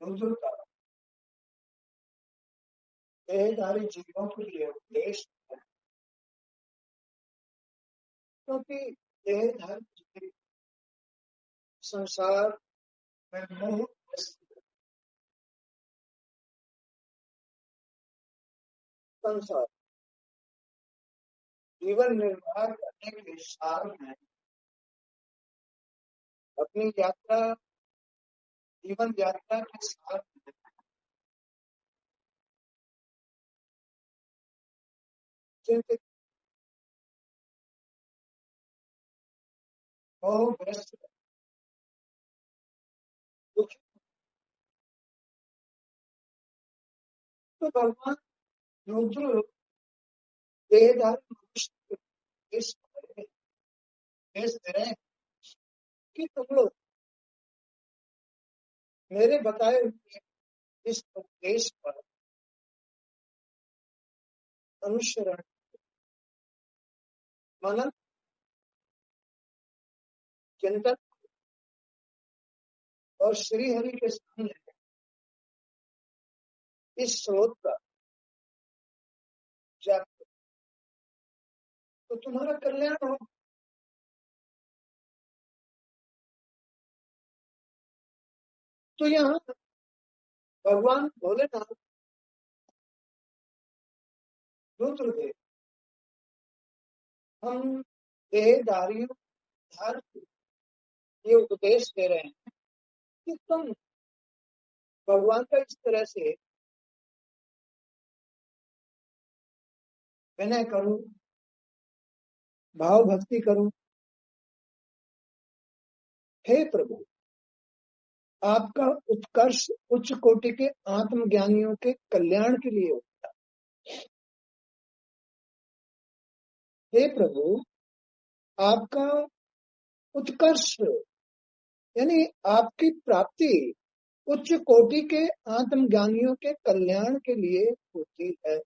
रुद्रता देहधारी जीवों के लिए उपदेश है, क्योंकि देहधारी जीव संसार में मोह संसार जीवन निर्वाह करने के सार में अपनी यात्रा जीवन यात्रा के सार में चिंतित मोहग्रस्त दुखी। तो भगवान रुद्र देहधारी मनुष्य को इस उपदेश दे रहे हैं कि तुम लोग मेरे बताए हुए इस उपदेश पर अनुसरण मनन चिंतन और श्री हरि के सामने इस स्रोत का जाप तो तुम्हारा कल्याण हो। तो यहाँ भगवान भोलेनाथ रुद्रदेव हम देहधारियों धार ये उपदेश दे रहे हैं कि तुम भगवान का इस तरह से विनय करो, भाव भक्ति करो। हे प्रभु, आपका उत्कर्ष उच्च कोटि के आत्मज्ञानियों के कल्याण के लिए होता है। हे प्रभु, आपका उत्कर्ष यानी आपकी प्राप्ति उच्च कोटि के आत्मज्ञानियों के कल्याण के लिए होती है।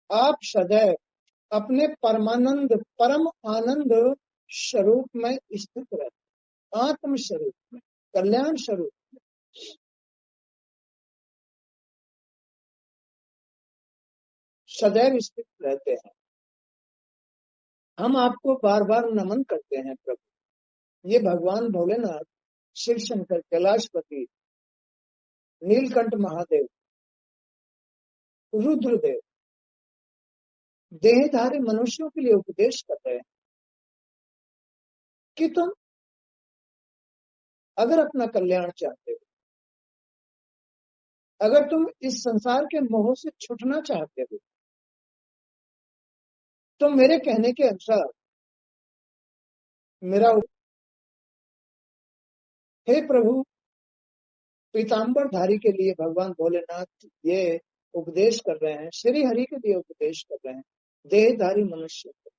आप सदैव अपने परम आनंद स्वरूप में स्थित रहते, आत्म स्वरूप में, कल्याण स्वरूप में सदैव स्थित रहते हैं। हम आपको बार बार नमन करते हैं प्रभु। ये भगवान भोलेनाथ, शिव शंकर, कैलाशपति, नीलकंठ महादेव, रुद्रदेव देहधारी मनुष्यों के लिए उपदेश कर रहे हैं कि तुम अगर अपना कल्याण चाहते हो, अगर तुम इस संसार के मोह से छूटना चाहते हो, तो मेरे कहने के अनुसार मेरा हे प्रभु, पीताम्बर धारी के लिए भगवान भोलेनाथ ये उपदेश कर रहे हैं, श्री हरि के लिए उपदेश कर रहे हैं देहधारी मनुष्य को।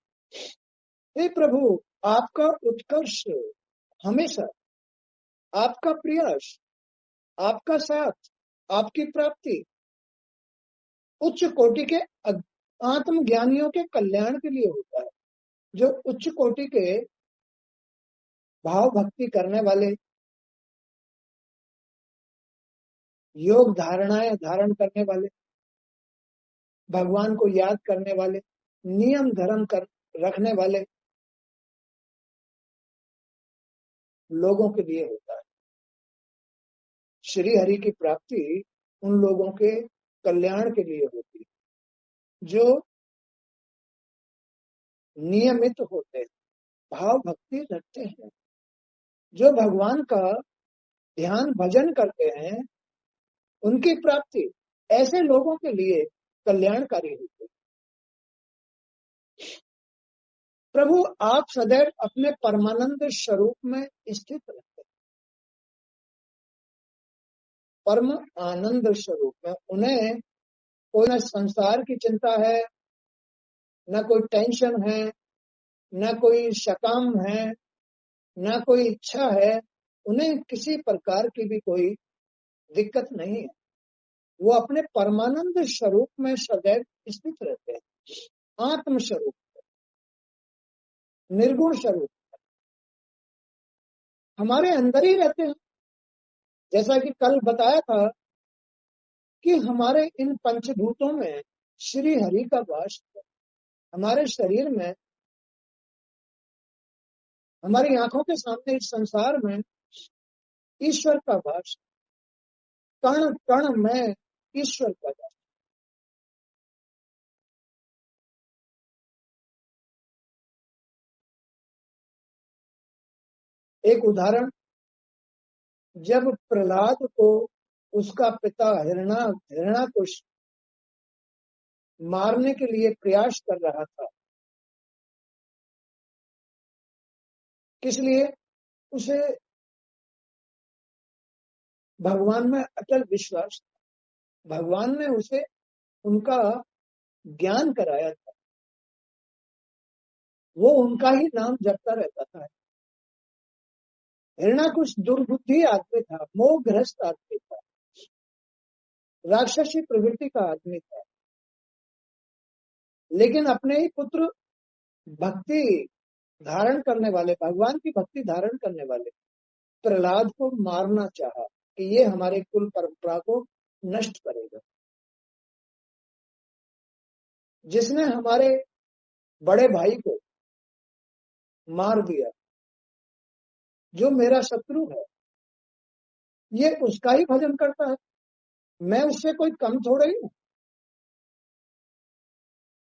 हे प्रभु, आपका उत्कर्ष हमेशा, आपका प्रयास, आपका साथ, आपकी प्राप्ति उच्च कोटि के आत्मज्ञानियों के कल्याण के लिए होता है। जो उच्च कोटि के भाव भक्ति करने वाले, योग धारणाएं धारण करने वाले, भगवान को याद करने वाले, नियम धर्म कर रखने वाले लोगों के लिए होता है। श्री हरि की प्राप्ति उन लोगों के कल्याण के लिए होती है जो नियमित होते हैं, भाव भक्ति रखते हैं, जो भगवान का ध्यान भजन करते हैं। उनकी प्राप्ति ऐसे लोगों के लिए कल्याणकारी होती है। प्रभु, आप सदैव अपने परमानंद स्वरूप में स्थित रहते हैं, परम आनंद स्वरूप में। उन्हें कोई न संसार की चिंता है, न कोई टेंशन है, न कोई शकाम है, न कोई इच्छा है। उन्हें किसी प्रकार की भी कोई दिक्कत नहीं है। वो अपने परमानंद स्वरूप में सदैव स्थित रहते हैं, आत्म स्वरूप, निर्गुण स्वरूप हमारे अंदर ही रहते हैं। जैसा कि कल बताया था कि हमारे इन पंचभूतों में श्री हरि का वास है, हमारे शरीर में, हमारी आंखों के सामने इस संसार में ईश्वर का वास, कण कण में ईश्वर का वास। एक उदाहरण, जब प्रहलाद को उसका पिता हिरण्याकुश मारने के लिए प्रयास कर रहा था, किस लिए? उसे भगवान में अटल विश्वास था, भगवान ने उसे उनका ज्ञान कराया था, वो उनका ही नाम जपता रहता था। हिरण्याकुश दुर्बुद्धि आदमी था, मोहग्रस्त आदमी था, राक्षसी प्रवृत्ति का आदमी था, लेकिन अपने ही पुत्र भक्ति धारण करने वाले, भगवान की भक्ति धारण करने वाले प्रहलाद को मारना चाहा कि ये हमारे कुल परंपरा को नष्ट करेगा। जिसने हमारे बड़े भाई को मार दिया, जो मेरा शत्रु है, ये उसका ही भजन करता है। मैं उससे कोई कम थोड़ा ही हूं,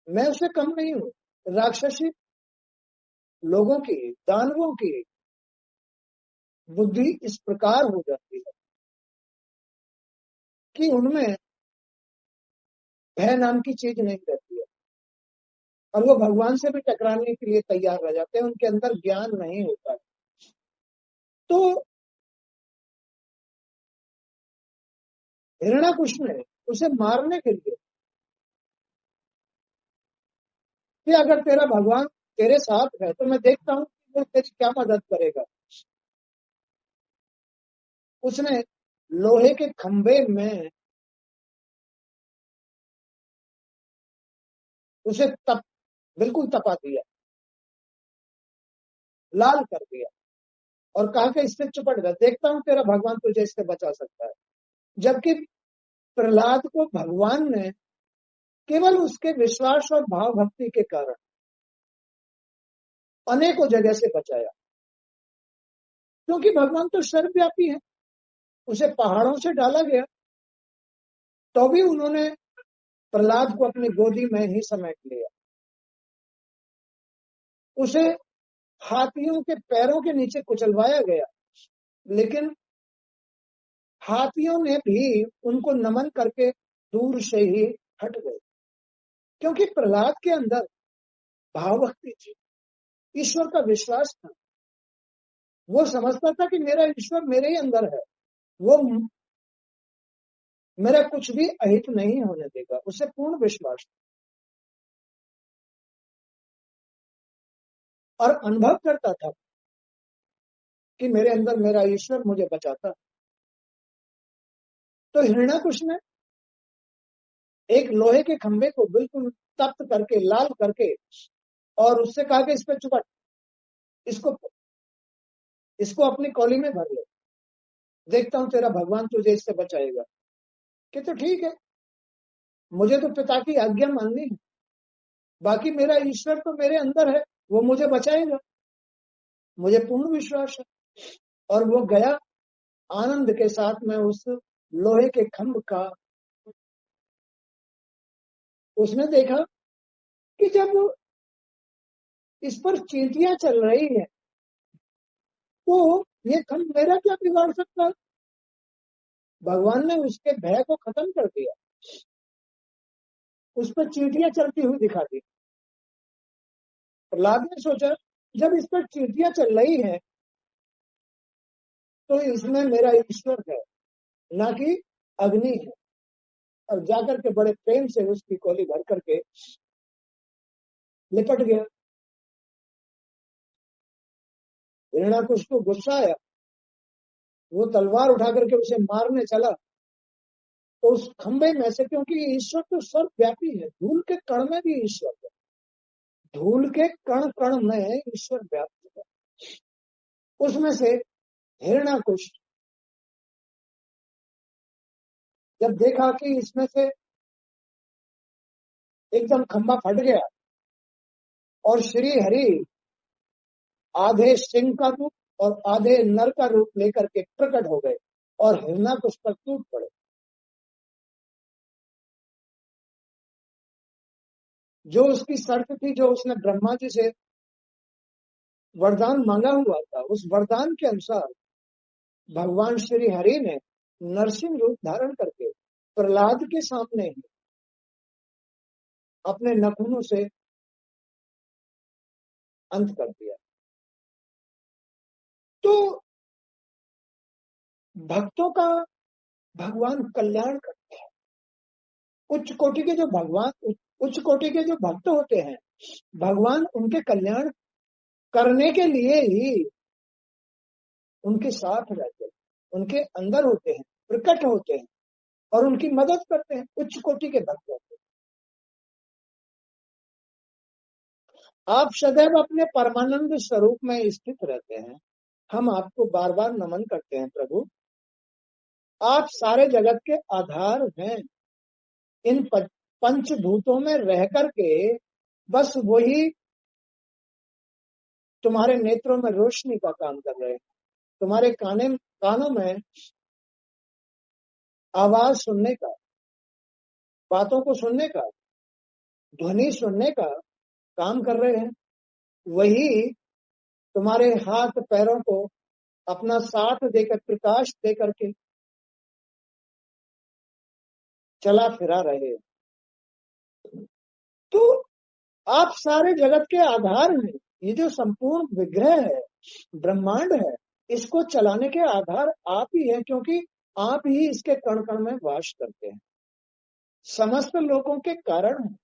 मैं उससे कम नहीं हूं। राक्षसी लोगों की, दानवों की बुद्धि इस प्रकार हो जाती है कि उनमें भय नाम की चीज नहीं रहती है, और वो भगवान से भी टकराने के लिए तैयार रह जाते हैं, उनके अंदर ज्ञान नहीं होता है। तो हिरण्याकुश ने उसे मारने के लिए कि अगर तेरा भगवान तेरे साथ है तो मैं देखता हूं कि वो तेरी क्या मदद करेगा, उसने लोहे के खंभे में उसे बिल्कुल तपा दिया, लाल कर दिया, और कहा कि इससे चिपट गया, देखता हूं तेरा भगवान तुझे इससे बचा सकता है। जबकि प्रहलाद को भगवान ने केवल उसके विश्वास और भाव भक्ति के कारण अनेकों जगह से बचाया, क्योंकि भगवान तो सर्वव्यापी है। उसे पहाड़ों से डाला गया तो भी उन्होंने प्रहलाद को अपनी गोदी में ही समेट लिया। उसे हाथियों के पैरों के नीचे कुचलवाया गया, लेकिन हाथियों ने भी उनको नमन करके दूर से ही हट गए, क्योंकि प्रहलाद के अंदर भाव भक्ति थी, ईश्वर का विश्वास था। वो समझता था कि मेरा ईश्वर मेरे ही अंदर है, वो मेरा कुछ भी अहित नहीं होने देगा, उसे पूर्ण विश्वास था। और अनुभव करता था कि मेरे अंदर मेरा ईश्वर मुझे बचाता। तो हिरण्याकुश ने एक लोहे के खंभे को बिल्कुल तप्त करके, लाल करके, और उससे कहा कि इस पे चुपट, इसको इसको अपनी कौली में भर ले, देखता हूं तेरा भगवान तुझे इससे बचाएगा। कि तो ठीक है, मुझे तो पिता की आज्ञा माननी है, बाकी मेरा ईश्वर तो मेरे अंदर है, वो मुझे बचाएगा, मुझे पूर्ण विश्वास है। और वो गया आनंद के साथ में उस लोहे के खंभ का। उसने देखा कि जब इस पर चींटियां चल रही है तो ये खंभ मेरा क्या बिगाड़ सकता है। भगवान ने उसके भय को खत्म कर दिया, उस पर चींटियां चलती हुई दिखा दी। प्रहलाद ने सोचा, जब इस पर चींटियां चल रही है तो इसमें मेरा ईश्वर है, ना कि अग्नि है। और जाकर के बड़े प्रेम से उसकी कोली भर करके लिपट गया। हिरण्याकुश को गुस्सा आया, वो तलवार उठा करके उसे मारने चला, तो उस खंबे में से, क्योंकि ईश्वर तो सर्वव्यापी है, धूल के कण में भी ईश्वर है, धूल के कण कण में ईश्वर व्याप्त है। उसमें से हिरण्याकुश जब देखा कि इसमें से एकदम खंभा फट गया और श्री हरि आधे सिंह का रूप और आधे नर का रूप लेकर के प्रकट हो गए और हिरण्यकश पर टूट पड़े। जो उसकी शर्त थी, जो उसने ब्रह्मा जी से वरदान मांगा हुआ था, उस वरदान के अनुसार भगवान श्री हरि ने नरसिंह रूप धारण करके प्रहलाद के सामने ही अपने नखूनों से अंत कर दिया। तो भक्तों का भगवान कल्याण करते हैं। उच्च कोटि के जो भक्त होते हैं, भगवान उनके कल्याण करने के लिए ही उनके साथ रहते हैं, उनके अंदर होते हैं, प्रकट होते हैं और उनकी मदद करते हैं। उच्च कोटि के भक्त होते हैं। आप सदैव अपने परमानंद स्वरूप में स्थित रहते हैं। हम आपको बार बार नमन करते हैं प्रभु। आप सारे जगत के आधार हैं। इन पंचभूतों में रह करके बस वही तुम्हारे नेत्रों में रोशनी का काम कर रहे हैं। तुम्हारे कानों में आवाज सुनने का, बातों को सुनने का, ध्वनि सुनने का काम कर रहे हैं। वही तुम्हारे हाथ पैरों को अपना साथ देकर, प्रकाश देकर के चला फिरा रहे हैं। तो आप सारे जगत के आधार हैं। ये जो संपूर्ण विग्रह है, ब्रह्मांड है, इसको चलाने के आधार आप ही हैं, क्योंकि आप ही इसके कण कण में वास करते हैं। समस्त लोगों के कारण हैं।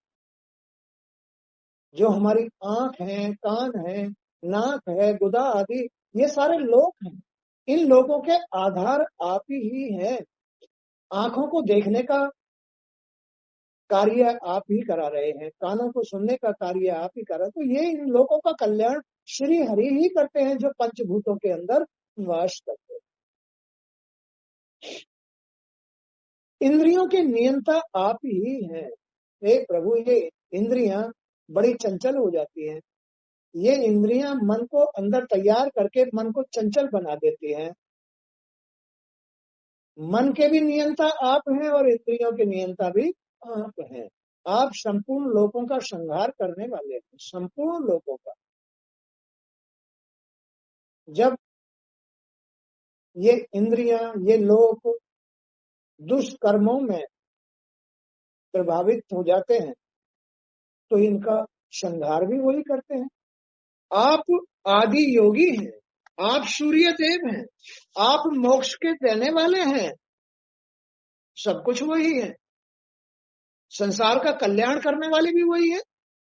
जो हमारी आंख है, कान है, नाक है, गुदा आदि, ये सारे लोग हैं। इन लोगों के आधार आप ही हैं। आंखों को देखने का कार्य आप ही करा रहे हैं, कानों को सुनने का कार्य आप ही कर रहे हैं। तो ये इन लोगों का कल्याण श्री हरि ही करते हैं, जो पंचभूतों के अंदर वास करते हैं। इंद्रियों के नियंता आप ही हैं। हे प्रभु, ये इंद्रियां बड़ी चंचल हो जाती हैं। ये इंद्रियां मन को अंदर तैयार करके मन को चंचल बना देती हैं। मन के भी नियंता आप हैं और इंद्रियों के नियंता भी आप हैं। आप संपूर्ण लोगों का संहार करने वाले हैं, संपूर्ण लोगों का। जब ये इंद्रियां, ये लोग दुष्कर्मों में प्रभावित हो जाते हैं, तो इनका संहार भी वही करते हैं। आप आदि योगी हैं, आप सूर्य देव हैं, आप मोक्ष के देने वाले हैं। सब कुछ वही है। संसार का कल्याण करने वाले भी वही है।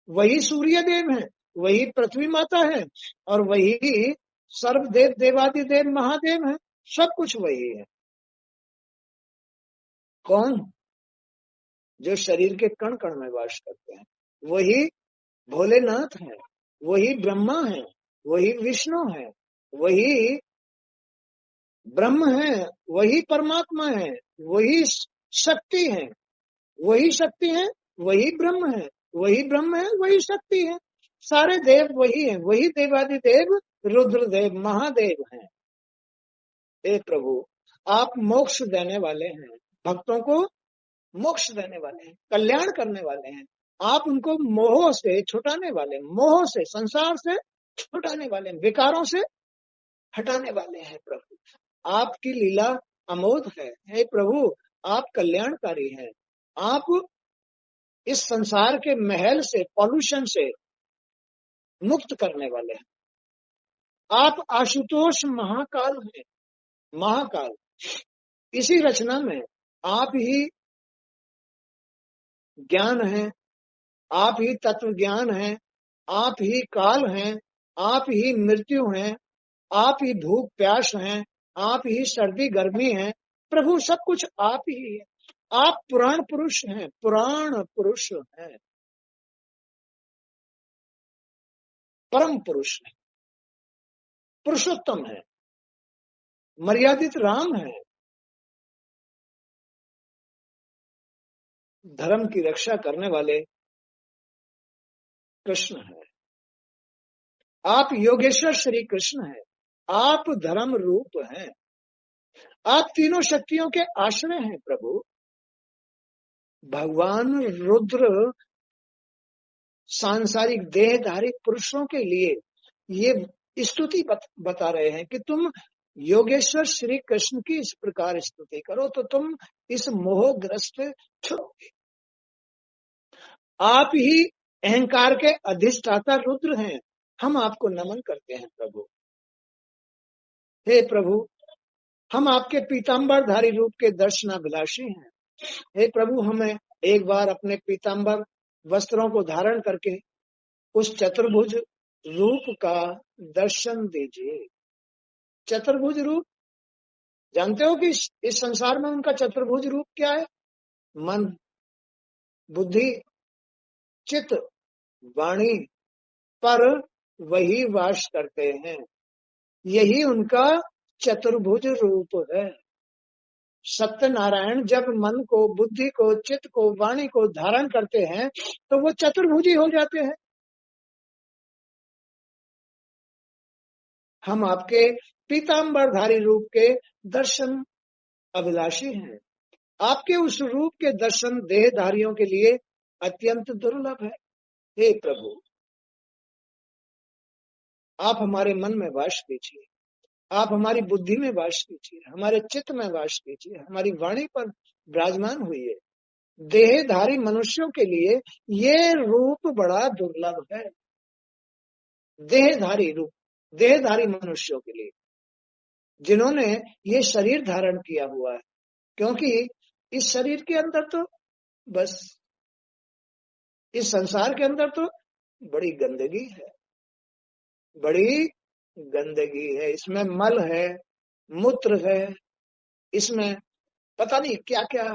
वही सूर्य देव है, वही पृथ्वी माता है और वही सर्वदेव देवादिदेव महादेव है। सब कुछ वही है। कौन? जो शरीर के कण कण में वास करते हैं। वही भोलेनाथ है, वही ब्रह्मा है, वही विष्णु है, वही ब्रह्म है, वही परमात्मा है, वही शक्ति है, वही शक्ति है, वही ब्रह्म है, वही ब्रह्म है, वही शक्ति है। सारे देव वही है। वही देवादिदेव रुद्रदेव महादेव हैं। हे प्रभु, आप मोक्ष देने वाले हैं, भक्तों को मोक्ष देने वाले हैं, कल्याण करने वाले हैं। आप उनको मोह से छुटाने वाले, मोह से, संसार से छुटाने वाले, विकारों से हटाने वाले हैं प्रभु। आपकी लीला अमोघ है। हे प्रभु, आप कल्याणकारी हैं। आप इस संसार के महल से, पॉल्यूशन से मुक्त करने वाले हैं। आप आशुतोष महाकाल हैं, महाकाल। इसी रचना में आप ही ज्ञान है, आप ही तत्व ज्ञान है, आप ही काल हैं, आप ही मृत्यु हैं, आप ही भूख प्यास हैं, आप ही सर्दी गर्मी है। प्रभु, सब कुछ आप ही है। आप पुराण पुरुष हैं, पुराण पुरुष हैं, परम पुरुष है, पुरुषोत्तम है, मर्यादित राम है। धर्म की रक्षा करने वाले कृष्ण हैं। आप योगेश्वर श्री कृष्ण हैं। आप धर्म रूप हैं। आप तीनों शक्तियों के आश्रय हैं प्रभु। भगवान रुद्र सांसारिक देहधारी पुरुषों के लिए ये स्तुति बता रहे हैं कि तुम योगेश्वर श्री कृष्ण की इस प्रकार स्तुति करो तो तुम इस मोहग्रस्त छोड़ोगे। आप ही अहंकार के अधिष्ठाता रुद्र हैं। हम आपको नमन करते हैं प्रभु। हे प्रभु, हम आपके पीताम्बरधारी रूप के दर्शनाभिलाषी हैं। हे प्रभु, हमें एक बार अपने पीताम्बर वस्त्रों को धारण करके उस चतुर्भुज रूप का दर्शन दीजिए। चतुर्भुज रूप जानते हो कि इस संसार में उनका चतुर्भुज रूप क्या है? मन, बुद्धि, चित्त, वाणी पर वही वास करते हैं। यही उनका चतुर्भुज रूप है। सत्यनारायण जब मन को, बुद्धि को, चित्त को, वाणी को धारण करते हैं तो वो चतुर्भुजी हो जाते हैं। हम आपके पीताम्बरधारी रूप के दर्शन अभिलाषी हैं। आपके उस रूप के दर्शन देहधारियों के लिए अत्यंत दुर्लभ है। हे प्रभु, आप हमारे मन में वास कीजिए। आप हमारी बुद्धि में वास कीजिए, हमारे चित्त में वास कीजिए, हमारी वाणी पर विराजमान हुई। देहधारी मनुष्यों के लिए ये रूप बड़ा दुर्लभ है। देहधारी रूप, देहधारी मनुष्यों के लिए जिन्होंने ये शरीर धारण किया हुआ है, क्योंकि इस शरीर के अंदर तो बस, इस संसार के अंदर तो बड़ी गंदगी है, बड़ी गंदगी है। इसमें मल है, मूत्र है, इसमें पता नहीं क्या क्या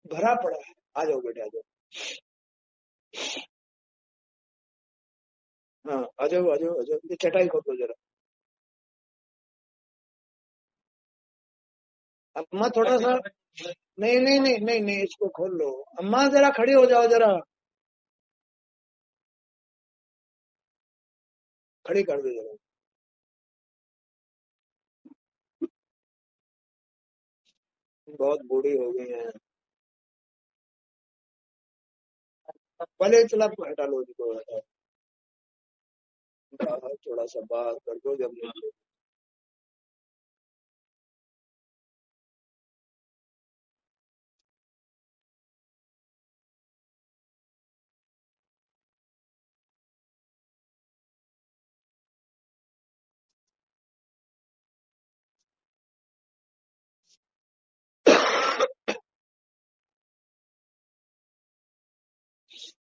भरा पड़ा है। आ जाओ बेटा, आ जाओ। हाँ, आ जाओ आ जाओ आ जाओ। ये चटाई खोल दो जरा। अम्मा थोड़ा सा, नहीं नहीं नहीं नहीं नहीं, इसको खोल लो। अम्मा जरा खड़ी हो जाओ, जरा खड़ी कर दो जरा। बहुत बूढ़ी हो गई है। पहले चला हटा लो इसको, बाहर थोड़ा सा बाहर कर दो जब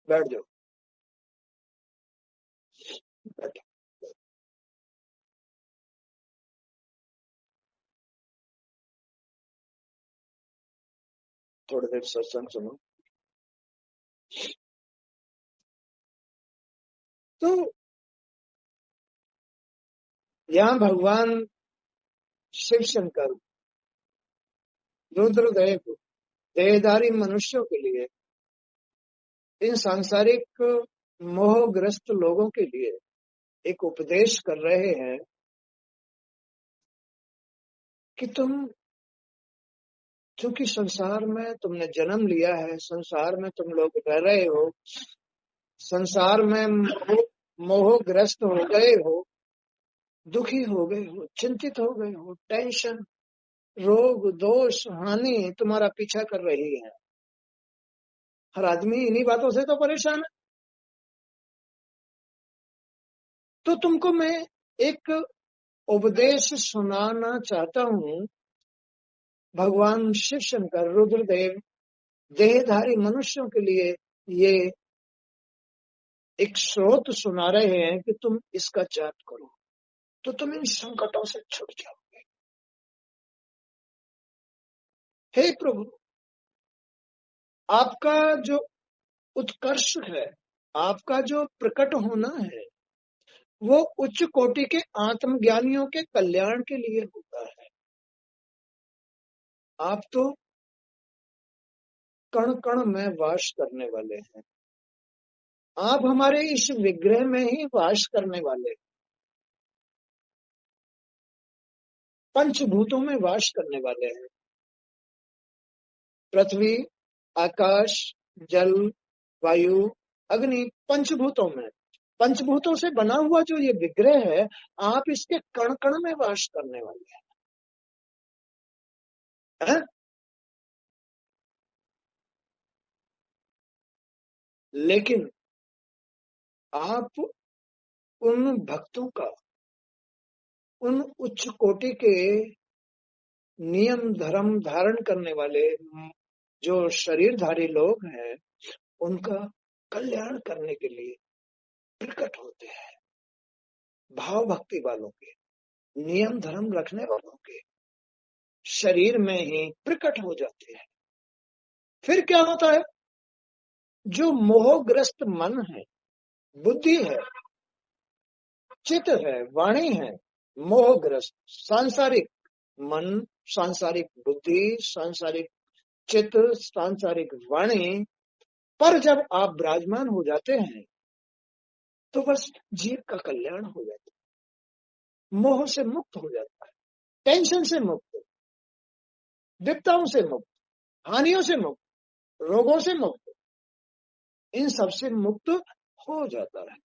बैठ जाओ। बैठ। थोड़ी देर सत्संग सुनो। तो यहाँ भगवान शिव शंकर रुद्रदेव देहधारी मनुष्यों के लिए, इन सांसारिक मोहग्रस्त लोगों के लिए एक उपदेश कर रहे हैं कि तुम, क्योंकि संसार में तुमने जन्म लिया है, संसार में तुम लोग रह रहे हो, संसार में मोहग्रस्त हो गए हो, दुखी हो गए हो, चिंतित हो गए हो, टेंशन, रोग, दोष, हानि तुम्हारा पीछा कर रही है। हर आदमी इन्हीं बातों से तो परेशान है। तो तुमको मैं एक उपदेश सुनाना चाहता हूँ। भगवान शिव शंकर रुद्रदेव देहधारी मनुष्यों के लिए ये एक स्रोत सुना रहे हैं कि तुम इसका जाप करो तो तुम इन संकटों से छूट जाओगे। हे प्रभु, आपका जो उत्कर्ष है, आपका जो प्रकट होना है, वो उच्च कोटि के आत्मज्ञानियों के कल्याण के लिए होता है। आप तो कण कण में वास करने वाले हैं। आप हमारे इस विग्रह में ही वास करने वाले हैं, पंचभूतों में वास करने वाले हैं। पृथ्वी, आकाश, जल, वायु, अग्नि, पंचभूतों से बना हुआ जो ये विग्रह है, आप इसके कण कण में वास करने वाले हैं। लेकिन आप उन भक्तों का, उन उच्च कोटि के नियम धर्म धारण करने वाले जो शरीरधारी लोग हैं, उनका कल्याण करने के लिए प्रकट होते हैं। भाव भक्ति वालों के, नियम धर्म रखने वालों के शरीर में ही प्रकट हो जाते हैं। फिर क्या होता है? जो मोहग्रस्त मन है, बुद्धि है, चित्त है, वाणी है, मोहग्रस्त सांसारिक मन, सांसारिक बुद्धि, सांसारिक चित्त, सांसारिक वाणी पर जब आप विराजमान हो जाते हैं तो बस जीव का कल्याण हो जाता है, मोह से मुक्त हो जाता है, टेंशन से मुक्त, विपदाओं से मुक्त, हानियों से मुक्त, रोगों से मुक्त, इन सब से मुक्त हो जाता है।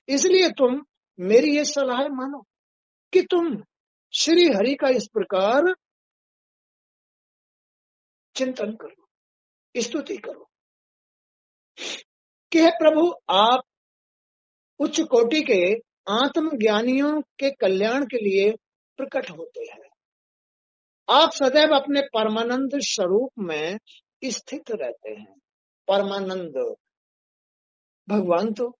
इसलिए तुम मेरी ये सलाह मानो कि तुम श्री हरि का इस प्रकार चिंतन करो, स्तुति करो कि हे प्रभु, आप उच्च कोटि के आत्मज्ञानियों के कल्याण के लिए प्रकट होते हैं। आप सदैव अपने परमानंद स्वरूप में स्थित रहते हैं। परमानंद भगवान तो,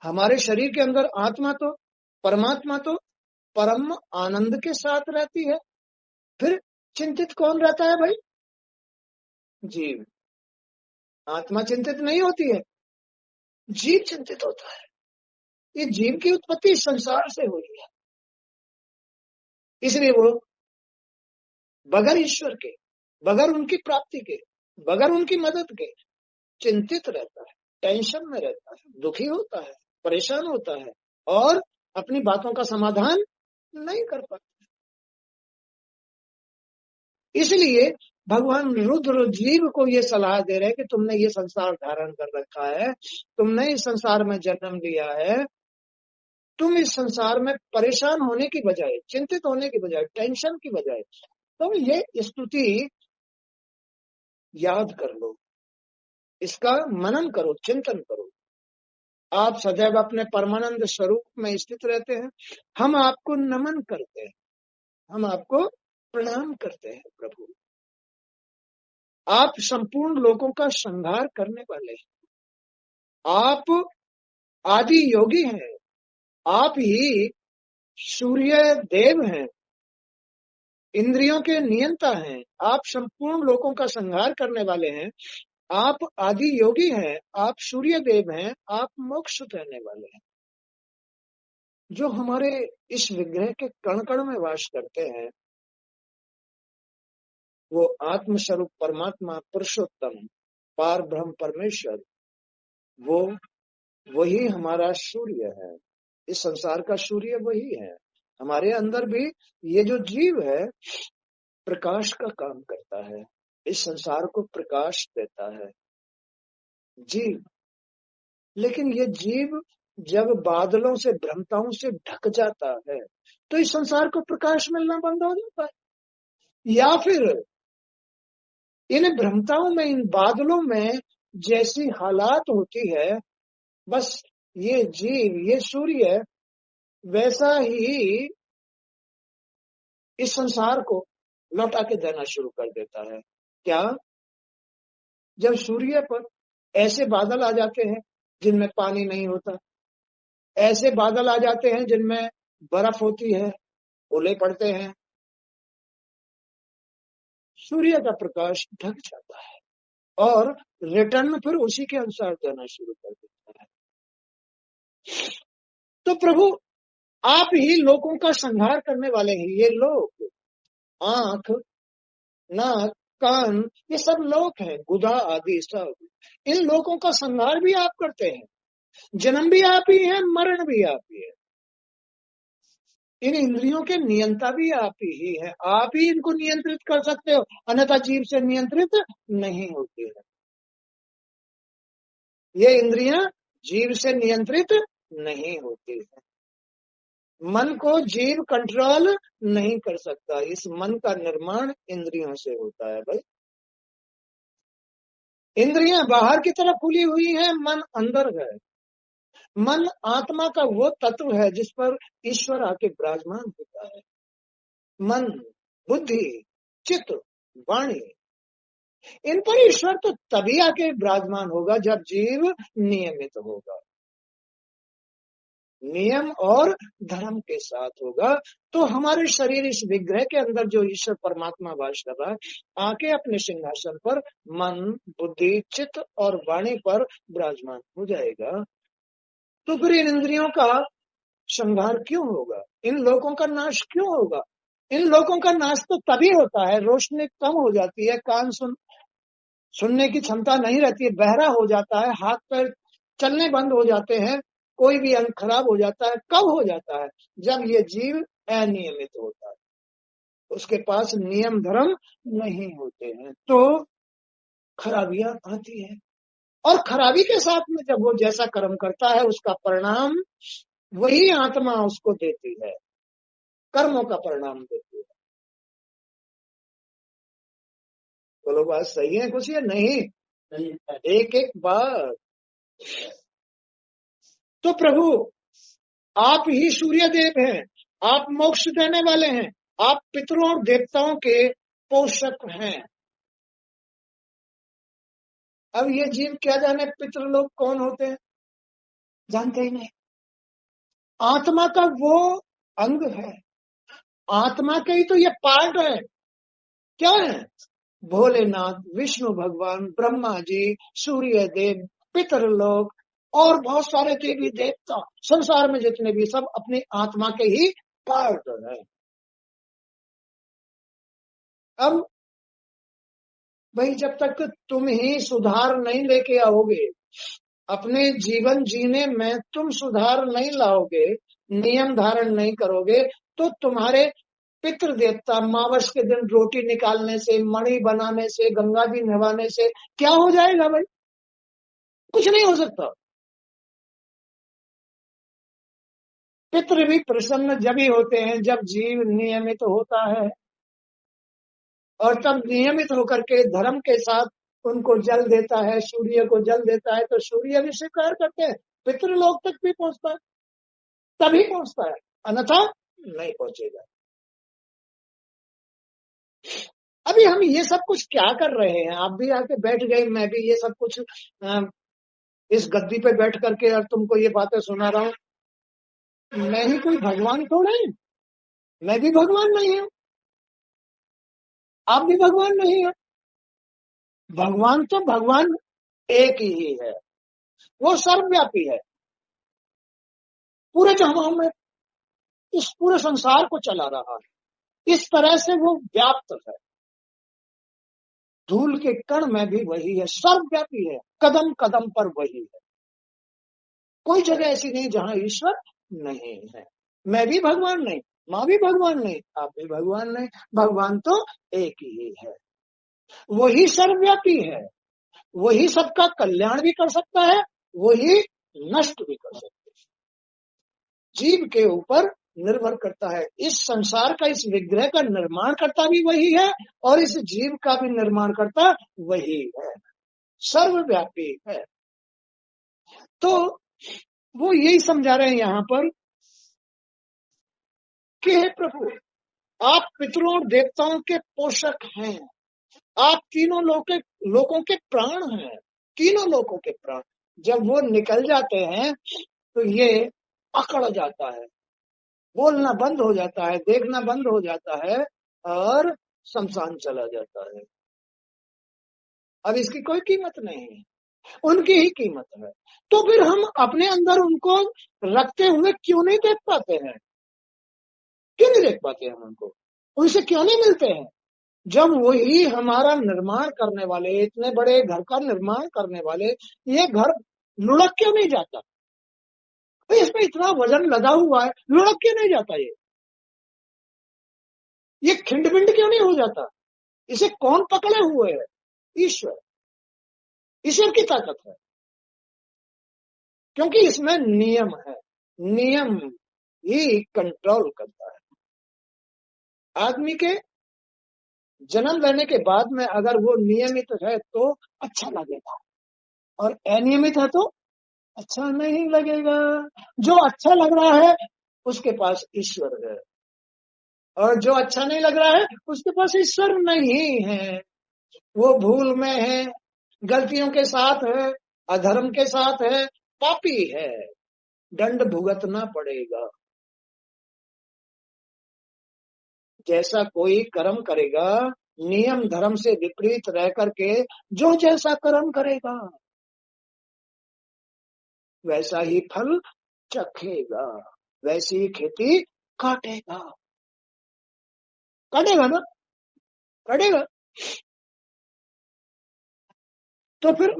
हमारे शरीर के अंदर आत्मा तो, परमात्मा तो परम आनंद के साथ रहती है। फिर चिंतित कौन रहता है भाई? जीव। आत्मा चिंतित नहीं होती है, जीव चिंतित होता है। ये जीव की उत्पत्ति संसार से हुई है, इसलिए वो बगैर ईश्वर के, बगैर उनकी प्राप्ति के, बगैर उनकी मदद के चिंतित रहता है, टेंशन में रहता है, दुखी होता है, परेशान होता है और अपनी बातों का समाधान नहीं कर पाता। इसलिए भगवान रुद्र जीव को ये सलाह दे रहे हैं कि तुमने ये संसार धारण कर रखा है, तुमने इस संसार में जन्म लिया है, तुम इस संसार में परेशान होने की बजाय, चिंतित होने की बजाय, टेंशन की बजाय तुम ये स्तुति याद कर लो, इसका मनन करो, चिंतन करो। आप सदैव अपने परमानंद स्वरूप में स्थित रहते हैं। हम आपको नमन करते हैं, हम आपको प्रणाम करते हैं प्रभु। आप संपूर्ण लोगों का संहार करने वाले हैं। आप आदि योगी हैं, आप ही सूर्य देव हैं, इंद्रियों के नियंता हैं, आप संपूर्ण लोगों का संहार करने वाले हैं, आप आदि योगी हैं, आप सूर्य देव हैं, आप मोक्ष देने वाले हैं। जो हमारे इस विग्रह के कण कण में वास करते हैं, वो आत्मस्वरूप परमात्मा पुरुषोत्तम पार ब्रह्म परमेश्वर, वो वही हमारा सूर्य है। इस संसार का सूर्य वही है। हमारे अंदर भी ये जो जीव है प्रकाश का काम करता है, इस संसार को प्रकाश देता है जीव। लेकिन ये जीव जब बादलों से, भ्रमताओं से ढक जाता है तो इस संसार को प्रकाश मिलना बंद हो जाता है। या फिर इन भ्रमताओं में, इन बादलों में जैसी हालात होती है, बस ये जीव, ये सूर्य वैसा ही इस संसार को लौटा के देना शुरू कर देता है। क्या? जब सूर्य पर ऐसे बादल आ जाते हैं जिनमें पानी नहीं होता, ऐसे बादल आ जाते हैं जिनमें बर्फ होती है, ओले पड़ते हैं, सूर्य का प्रकाश ढक जाता है और रिटर्न फिर उसी के अनुसार देना शुरू कर देता है। तो प्रभु, आप ही लोगों का संहार करने वाले हैं। ये लोग आंख, नाक, कान, ये सब लोक है, गुदा आदि सब। इन लोकों का संहार भी आप करते हैं, जन्म भी आप ही है, मरण भी आप ही है, इन इंद्रियों के नियंता भी आप ही है, आप ही इनको नियंत्रित कर सकते हो, अन्यथा जीव से नियंत्रित नहीं होती है। ये इंद्रियां जीव से नियंत्रित नहीं होती है। मन को जीव कंट्रोल नहीं कर सकता, इस मन का निर्माण इंद्रियों से होता है भाई। इंद्रियां बाहर की तरफ खुली हुई हैं, मन अंदर है। मन आत्मा का वो तत्व है जिस पर ईश्वर आके विराजमान होता है। मन, बुद्धि, चित्त, वाणी, इन पर ईश्वर तो तभी आके विराजमान होगा जब जीव नियमित होगा, नियम और धर्म के साथ होगा। तो हमारे शरीर, इस विग्रह के अंदर जो ईश्वर परमात्मा वास कर रहा है, आके अपने सिंहासन पर मन, बुद्धि, चित्त और वाणी पर विराजमान हो जाएगा। तो फिर इन इंद्रियों का संहार क्यों होगा, इन लोगों का नाश क्यों होगा? इन लोगों का नाश तो तभी होता है, रोशनी कम हो जाती है, कान सुनने की क्षमता नहीं रहती है, बहरा हो जाता है, हाथ पैर चलने बंद हो जाते हैं, कोई भी अंग खराब हो जाता है। कब हो जाता है? जब ये जीव अनियमित होता है, उसके पास नियम धर्म नहीं होते हैं, तो खराबियां आती है। और खराबी के साथ में जब वो जैसा कर्म करता है, उसका परिणाम वही आत्मा उसको देती है, कर्मों का परिणाम देती है। बोलो बात सही है कुछ या नहीं? एक एक बात। तो प्रभु आप ही सूर्य देव हैं, आप मोक्ष देने वाले हैं, आप पितरों और देवताओं के पोषक हैं। अब ये जीव क्या जाने पितृ लोग कौन होते हैं, जानते ही नहीं। आत्मा का वो अंग है, आत्मा के ही तो ये पार्ट है। क्या है? भोलेनाथ, विष्णु भगवान, ब्रह्मा जी, सूर्य देव, पितर लोग और बहुत सारे देवी देवता, संसार में जितने भी, सब अपनी आत्मा के ही पार्ट है। अब भाई जब तक तुम ही सुधार नहीं लेके आओगे, अपने जीवन जीने में तुम सुधार नहीं लाओगे, नियम धारण नहीं करोगे, तो तुम्हारे पितृ देवता मावस के दिन रोटी निकालने से, मणि बनाने से, गंगा जी नहवाने से क्या हो जाएगा भाई? कुछ नहीं हो सकता। पितृ भी प्रसन्न जब ही होते हैं जब जीव नियमित होता है, और तब नियमित होकर के धर्म के साथ उनको जल देता है, सूर्य को जल देता है, तो सूर्य भी स्वीकार करते हैं, पितृलोक तक भी पहुंचता है, तभी पहुंचता है, अन्यथा नहीं पहुंचेगा। अभी हम ये सब कुछ क्या कर रहे हैं? आप भी आके बैठ गए, मैं भी ये सब कुछ इस गद्दी पे बैठ करके और तुमको ये बातें सुना रहा हूं। मैं ही कोई भगवान थोड़ा है, मैं भी भगवान नहीं हूं, आप भी भगवान नहीं है। भगवान तो भगवान एक ही है, वो सर्वव्यापी है, पूरे जहां में इस पूरे संसार को चला रहा है, इस तरह से वो व्याप्त है। धूल के कण में भी वही है, सर्वव्यापी है, कदम कदम पर वही है। कोई जगह ऐसी नहीं जहां ईश्वर नहीं है। मैं भी भगवान नहीं, माँ भी भगवान नहीं, आप भी भगवान नहीं, भगवान तो एक ही है। वही सर्वव्यापी है, वही सबका कल्याण भी कर सकता है, वही नष्ट भी कर सकता है। जीव के ऊपर निर्भर करता है। इस संसार का, इस विग्रह का निर्माण करता भी वही है, और इस जीव का भी निर्माण करता वही है, सर्वव्यापी है। तो वो यही समझा रहे हैं यहाँ पर कि हे प्रभु, आप पितरों और देवताओं के पोषक हैं, आप तीनों लोगों के प्राण हैं, तीनों लोगों के प्राण। जब वो निकल जाते हैं तो ये अकड़ जाता है, बोलना बंद हो जाता है, देखना बंद हो जाता है, और शमशान चला जाता है। अब इसकी कोई कीमत नहीं है, उनकी ही कीमत है। तो फिर हम अपने अंदर उनको रखते हुए क्यों नहीं देख पाते हैं? क्यों नहीं देख पाते हम उनको? उनसे क्यों नहीं मिलते हैं? जब वही हमारा निर्माण करने वाले, इतने बड़े घर का निर्माण करने वाले, ये घर लुढ़क क्यों नहीं जाता? तो इसमें इतना वजन लगा हुआ है, लुढ़क क्यों नहीं जाता? ये खिंड-बिंड क्यों नहीं हो जाता? इसे कौन पकड़े हुए है? ईश्वर। ईश्वर की ताकत है, क्योंकि इसमें नियम है। नियम ही कंट्रोल करता है। आदमी के जन्म लेने के बाद में अगर वो नियमित है तो अच्छा लगेगा, और अनियमित है तो अच्छा नहीं लगेगा। जो अच्छा लग रहा है उसके पास ईश्वर है, और जो अच्छा नहीं लग रहा है उसके पास ईश्वर नहीं है। वो भूल में है, गलतियों के साथ है, अधर्म के साथ है, पापी है, दंड भुगतना पड़ेगा। जैसा कोई कर्म करेगा, नियम धर्म से विपरीत रह करके जो जैसा कर्म करेगा वैसा ही फल चखेगा, वैसी ही खेती काटेगा। काटेगा ना, काटेगा। तो फिर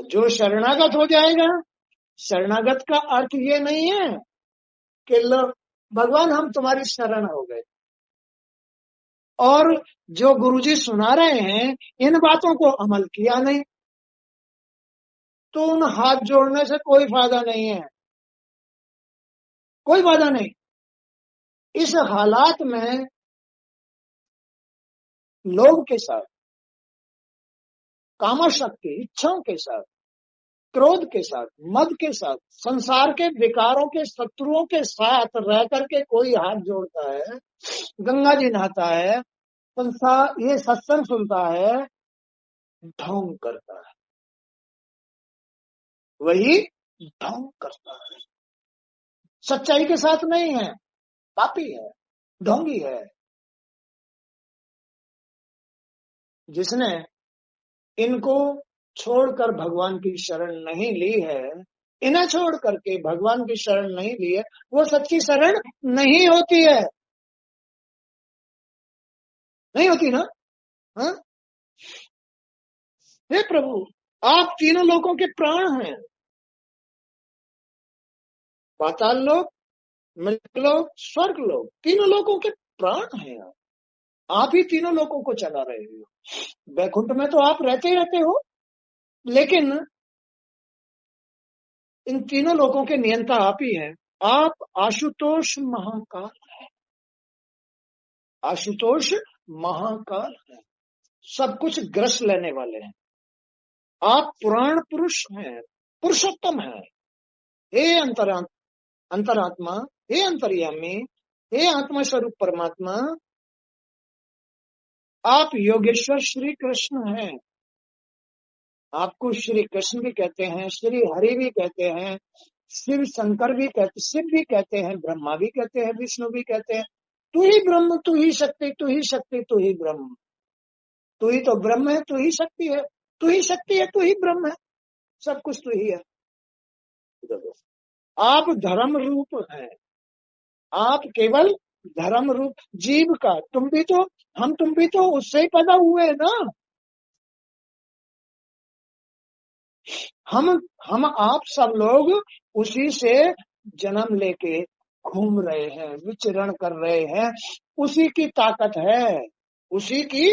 जो शरणागत हो जाएगा, शरणागत का अर्थ ये नहीं है कि लो भगवान हम तुम्हारी शरण हो गए, और जो गुरुजी सुना रहे हैं इन बातों को अमल किया नहीं, तो उन हाथ जोड़ने से कोई फायदा नहीं है, कोई फायदा नहीं। इस हालात में लोभ के साथ, कामशक्ति इच्छाओं के साथ, क्रोध के साथ, मद के साथ, संसार के विकारों के शत्रुओं के साथ रह करके कोई हाथ जोड़ता है, गंगा जी नहाता है, संसार ये सत्संग सुनता है, ढोंग करता है, वही ढोंग करता है। सच्चाई के साथ नहीं है, पापी है, ढोंगी है। जिसने इनको छोड़कर भगवान की शरण नहीं ली है, इन्हें छोड़ करके भगवान की शरण नहीं ली है, वो सच्ची शरण नहीं होती है, नहीं होती ना। हाँ? हे प्रभु, आप तीनों लोगों के प्राण हैं, पाताल लोक, मृत लोक, स्वर्ग लोक, तीनों लोगों के प्राण हैं। आप ही तीनों लोगों को चला रहे हो। वैकुंठ में तो आप रहते ही रहते हो, लेकिन इन तीनों लोगों के नियंता आप ही हैं। आप आशुतोष महाकाल है, आशुतोष महाकाल है, सब कुछ ग्रस लेने वाले हैं। आप पुराण पुरुष हैं, पुरुषोत्तम है। हे अंतरात्मा, हे अंतर्यामी, हे आत्मा स्वरूप परमात्मा, आप योगेश्वर श्री कृष्ण हैं। आपको श्री कृष्ण भी कहते हैं, श्री हरि भी कहते हैं, शिव शंकर भी कहते, शिव भी कहते हैं, ब्रह्मा भी कहते हैं, विष्णु भी कहते हैं। तू ही ब्रह्म, तू ही शक्ति, तू ही शक्ति, तू ही ब्रह्म। तू ही तो ब्रह्म है, तू ही शक्ति है, तू ही शक्ति है, तू ही ब्रह्म है, सब कुछ तू ही है। आप धर्म रूप है, आप केवल धर्म रूप जीव का, तुम भी तो, तुम भी तो उससे ही पैदा हुए हैं ना। हम आप सब लोग उसी से जन्म लेके घूम रहे हैं, विचरण कर रहे हैं। उसी की ताकत है, उसी की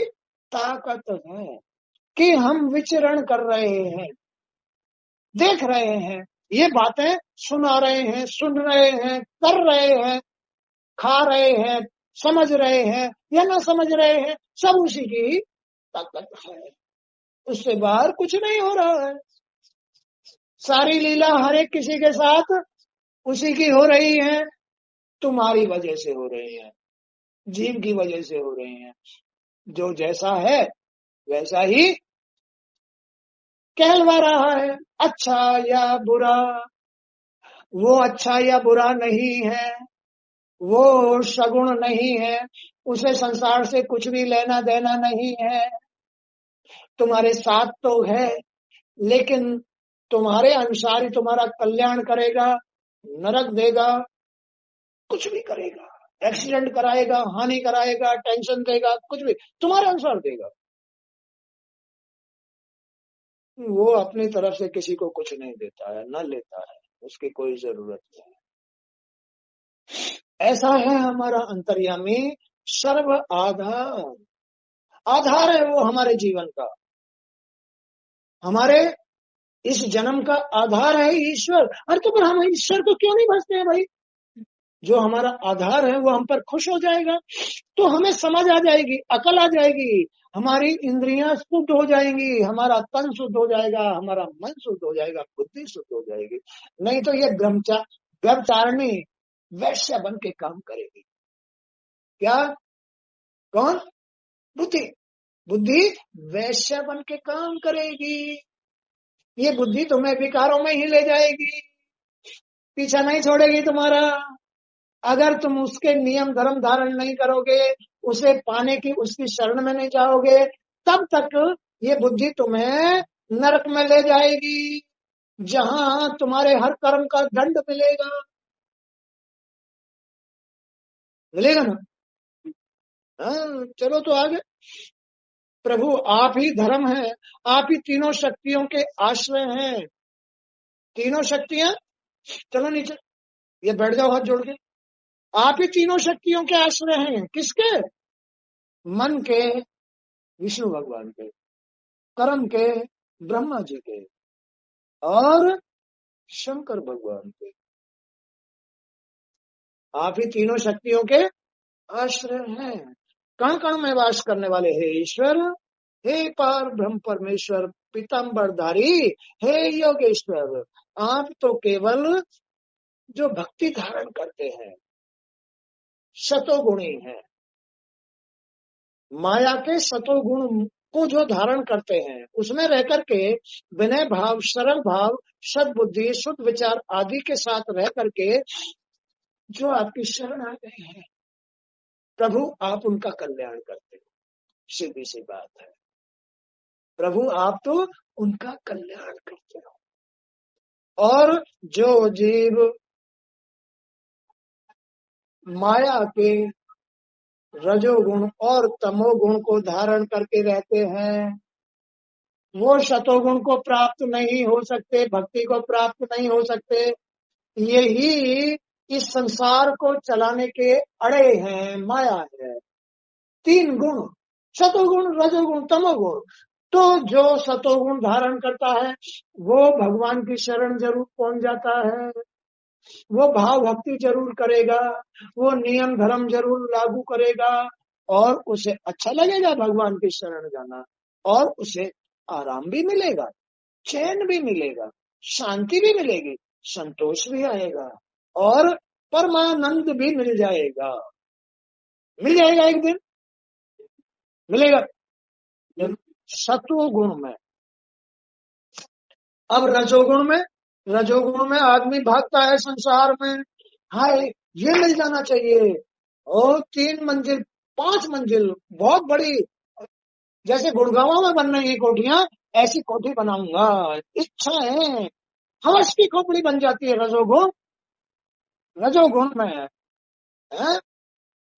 ताकत है कि हम विचरण कर रहे हैं, देख रहे हैं, ये बातें सुना रहे हैं, सुन रहे हैं, कर रहे हैं, खा रहे हैं, समझ रहे हैं या ना समझ रहे हैं, सब उसी की ताकत है। उससे बाहर कुछ नहीं हो रहा है। सारी लीला हर एक किसी के साथ उसी की हो रही है, तुम्हारी वजह से हो रही है, जीव की वजह से हो रही है। जो जैसा है वैसा ही कहलवा रहा है, अच्छा या बुरा। वो अच्छा या बुरा नहीं है, वो सगुण नहीं है, उसे संसार से कुछ भी लेना देना नहीं है। तुम्हारे साथ तो है, लेकिन तुम्हारे अनुसार ही तुम्हारा कल्याण करेगा, नरक देगा, कुछ भी करेगा। एक्सीडेंट कराएगा, हानि कराएगा, टेंशन देगा, कुछ भी तुम्हारे अनुसार देगा। वो अपनी तरफ से किसी को कुछ नहीं देता है, न लेता है, उसकी कोई जरूरत नहीं। ऐसा है हमारा अंतर्यामी, सर्व आधार, आधार है वो हमारे जीवन का, हमारे इस जन्म का आधार है ईश्वर। अरे तो फिर हम ईश्वर को क्यों नहीं भजते हैं भाई? जो हमारा आधार है वो हम पर खुश हो जाएगा, तो हमें समझ आ जाएगी, अकल आ जाएगी, हमारी इंद्रियां शुद्ध हो जाएंगी, हमारा तन शुद्ध हो जाएगा, हमारा मन शुद्ध हो जाएगा, बुद्धि शुद्ध हो जाएगी। नहीं तो ये ब्रह्मचारिणी वैश्य बन के काम करेगी। क्या? कौन? बुद्धि। बुद्धि वैश्य बन के काम करेगी। ये बुद्धि तुम्हें विकारों में ही ले जाएगी, पीछा नहीं छोड़ेगी तुम्हारा। अगर तुम उसके नियम धर्म धारण नहीं करोगे, उसे पाने की उसकी शरण में नहीं जाओगे, तब तक ये बुद्धि तुम्हें नरक में ले जाएगी, जहां तुम्हारे हर कर्म का दंड मिलेगा। मिलेगा ना? हाँ, चलो तो आगे। प्रभु आप ही धर्म है, आप ही तीनों शक्तियों के आश्रय हैं। तीनों शक्तियां, चलो नीचे, ये बैठ जाओ हाथ जोड़ के। आप ही तीनों शक्तियों के आश्रय हैं। किसके? मन के विष्णु भगवान के, कर्म के ब्रह्मा जी के, और शंकर भगवान के। आप ही तीनों शक्तियों के आश्रय हैं। कण कण में वास करने वाले हे ईश्वर, हे पार ब्रह्म परमेश्वर पीताम्बरधारी, हे योगेश्वर, आप तो केवल जो भक्ति धारण करते हैं, सतोगुणी हैं, माया के सतोगुण को जो धारण करते हैं, उसमें रह करके विनय भाव, सरल भाव, सद्बुद्धि, शुद्ध विचार आदि के साथ रह करके जो आपकी शरण आ गए हैं, प्रभु आप उनका कल्याण करते हो। सीधी सी बात है, प्रभु आप तो उनका कल्याण करते हो। और जो जीव माया के रजोगुण और तमोगुण को धारण करके रहते हैं, वो शतोगुण को प्राप्त नहीं हो सकते, भक्ति को प्राप्त नहीं हो सकते। यही इस संसार को चलाने के अड़े हैं, माया है। तीन गुण, सतोगुण, रजोगुण, तमोगुण। तो जो सतोगुण धारण करता है वो भगवान की शरण जरूर पहुंच जाता है, वो भाव भक्ति जरूर करेगा, वो नियम धर्म जरूर लागू करेगा, और उसे अच्छा लगेगा भगवान की शरण जाना, और उसे आराम भी मिलेगा, चैन भी मिलेगा, शांति भी मिलेगी, संतोष भी आएगा, और परमानंद भी मिल जाएगा। मिल जाएगा एक दिन, मिलेगा सतोगुण में। अब रजोगुण में आदमी भागता है संसार में, हाय ये मिल जाना चाहिए, और 3 मंजिल 5 मंजिल बहुत बड़ी, जैसे गुड़गांव में बन रही है कोठियां, ऐसी कोठी बनाऊंगा, इच्छा है, हवस की खोपड़ी बन जाती है रजोगुण में है।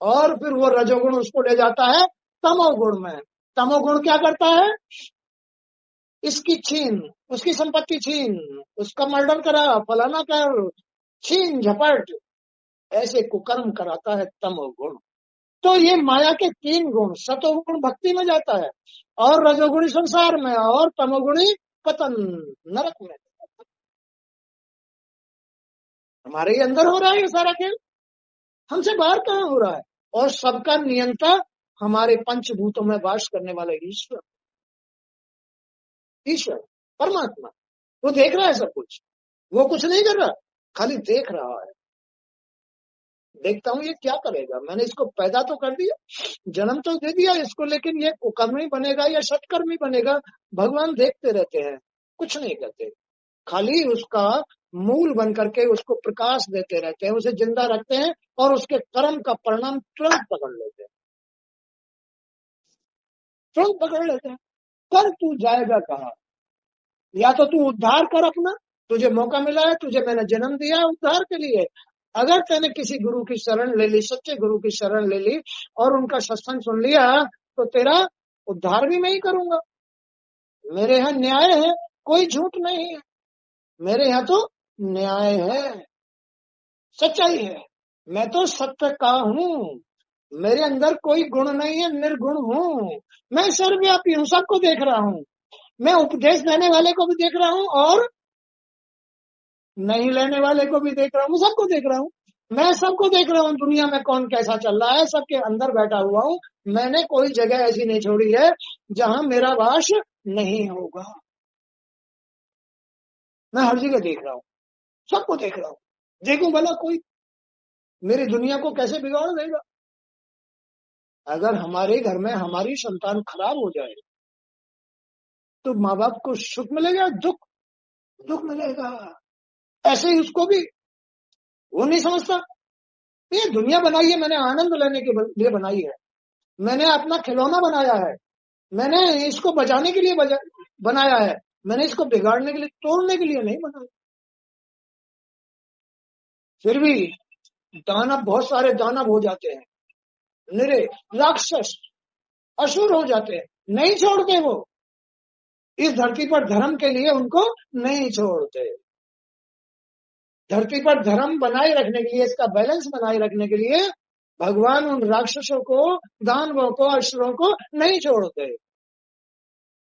और फिर वो रजोगुण उसको ले जाता है तमोगुण में। तमोगुण क्या करता है? इसकी छीन, उसकी संपत्ति छीन, उसका मर्डर करा, फलाना कर, छीन झपट, ऐसे कुकर्म कराता है तमोगुण। तो ये माया के 3 गुण, सतोगुण भक्ति में जाता है, और रजोगुणी संसार में, और तमोगुणी पतन नरक में। हमारे ही अंदर हो रहा है ये सारा खेल, हमसे बाहर कहाँ हो रहा है? और सबका नियंता हमारे पंचभूतों में वास करने वाला ईश्वर, ईश्वर परमात्मा, वो देख रहा है सब कुछ, वो कुछ नहीं कर रहा, खाली देख रहा है। देखता हूँ ये क्या करेगा, मैंने इसको पैदा तो कर दिया, जन्म तो दे दिया इसको, लेकिन ये कुकर्मी बनेगा या सत्कर्मी बनेगा, भगवान देखते रहते हैं, कुछ नहीं करते, खाली उसका मूल बन करके उसको प्रकाश देते रहते हैं, उसे जिंदा रखते हैं, और उसके कर्म का परिणाम तुरंत पकड़ लेते हैं, तुरंत पकड़ लेते हैं। कर तू जाएगा कहाँ? या तो तू उद्धार कर अपना, तुझे मौका मिला है, तुझे मैंने जन्म दिया है उद्धार के लिए, अगर तूने किसी गुरु की शरण ले ली, सच्चे गुरु की शरण ले ली और उनका सत्संग सुन लिया, तो तेरा उद्धार भी मैं ही करूंगा। मेरे यहाँ न्याय है, कोई झूठ नहीं है। मेरे यहाँ तो न्याय है, सच्चाई है। मैं तो सत्य का हूँ। मेरे अंदर कोई गुण नहीं है, निर्गुण हूँ। मैं सर्वव्यापी हूँ, सबको देख रहा हूँ। मैं उपदेश देने वाले को भी देख रहा हूँ और नहीं लेने वाले को भी देख रहा हूँ, सबको देख रहा हूँ। मैं सबको देख रहा हूँ, दुनिया में कौन कैसा चल रहा है, सबके अंदर बैठा हुआ हूँ। मैंने कोई जगह ऐसी नहीं छोड़ी है जहां मेरा वास नहीं होगा। मैं हर जगह देख रहा हूँ, सबको देख रहा हूँ। देखूं भला कोई मेरी दुनिया को कैसे बिगाड़ देगा। अगर हमारे घर में हमारी संतान खराब हो जाए तो माँ बाप को सुख मिलेगा, दुख दुख मिलेगा। ऐसे ही उसको भी, वो नहीं समझता। ये दुनिया बनाई है मैंने आनंद लेने के लिए बनाई है। मैंने अपना खिलौना बनाया है। मैंने इसको बजाने के लिए बनाया है। मैंने इसको बिगाड़ने के लिए, तोड़ने के लिए नहीं बनाया। फिर भी दानव, बहुत सारे दानव हो जाते हैं, निरे राक्षस असुर हो जाते हैं, नहीं छोड़ते वो। इस धरती पर धर्म के लिए उनको नहीं छोड़ते। धरती पर धर्म बनाए रखने के लिए, इसका बैलेंस बनाए रखने के लिए भगवान उन राक्षसों को, दानवों को, असुरों को नहीं छोड़ते।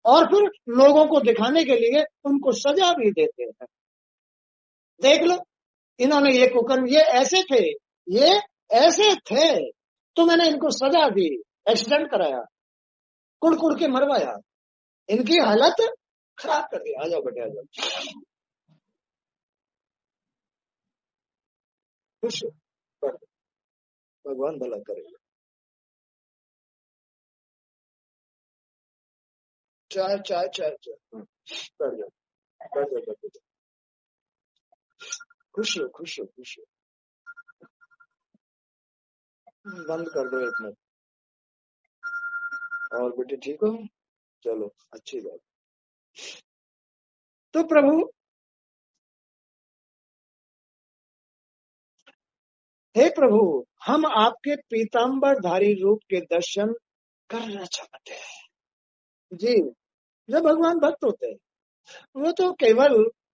और फिर लोगों को दिखाने के लिए उनको सजा भी देते हैं। देख लो, इन्होंने ये कुकर्म, ये ऐसे थे, ये ऐसे थे, तो मैंने इनको सजा दी, एक्सीडेंट कराया, कुड़ कुड़ के मरवाया, इनकी हालत खराब कर दी। आ जाओ बेटे, आ जाओ। खुश हो, भगवान भला करेगा। चाय चाय चाय चाय, कर जाओ, कर जाओ, कर जाओ। खुश हो, खुश हो, खुश हो। बंद कर दो एक मिनट। और बेटे ठीक हो? चलो, अच्छी बात। तो प्रभु, हे प्रभु, हम आपके पीताम्बरधारी रूप के दर्शन करना चाहते हैं। जी, जो भगवान भक्त होते हैं वो तो केवल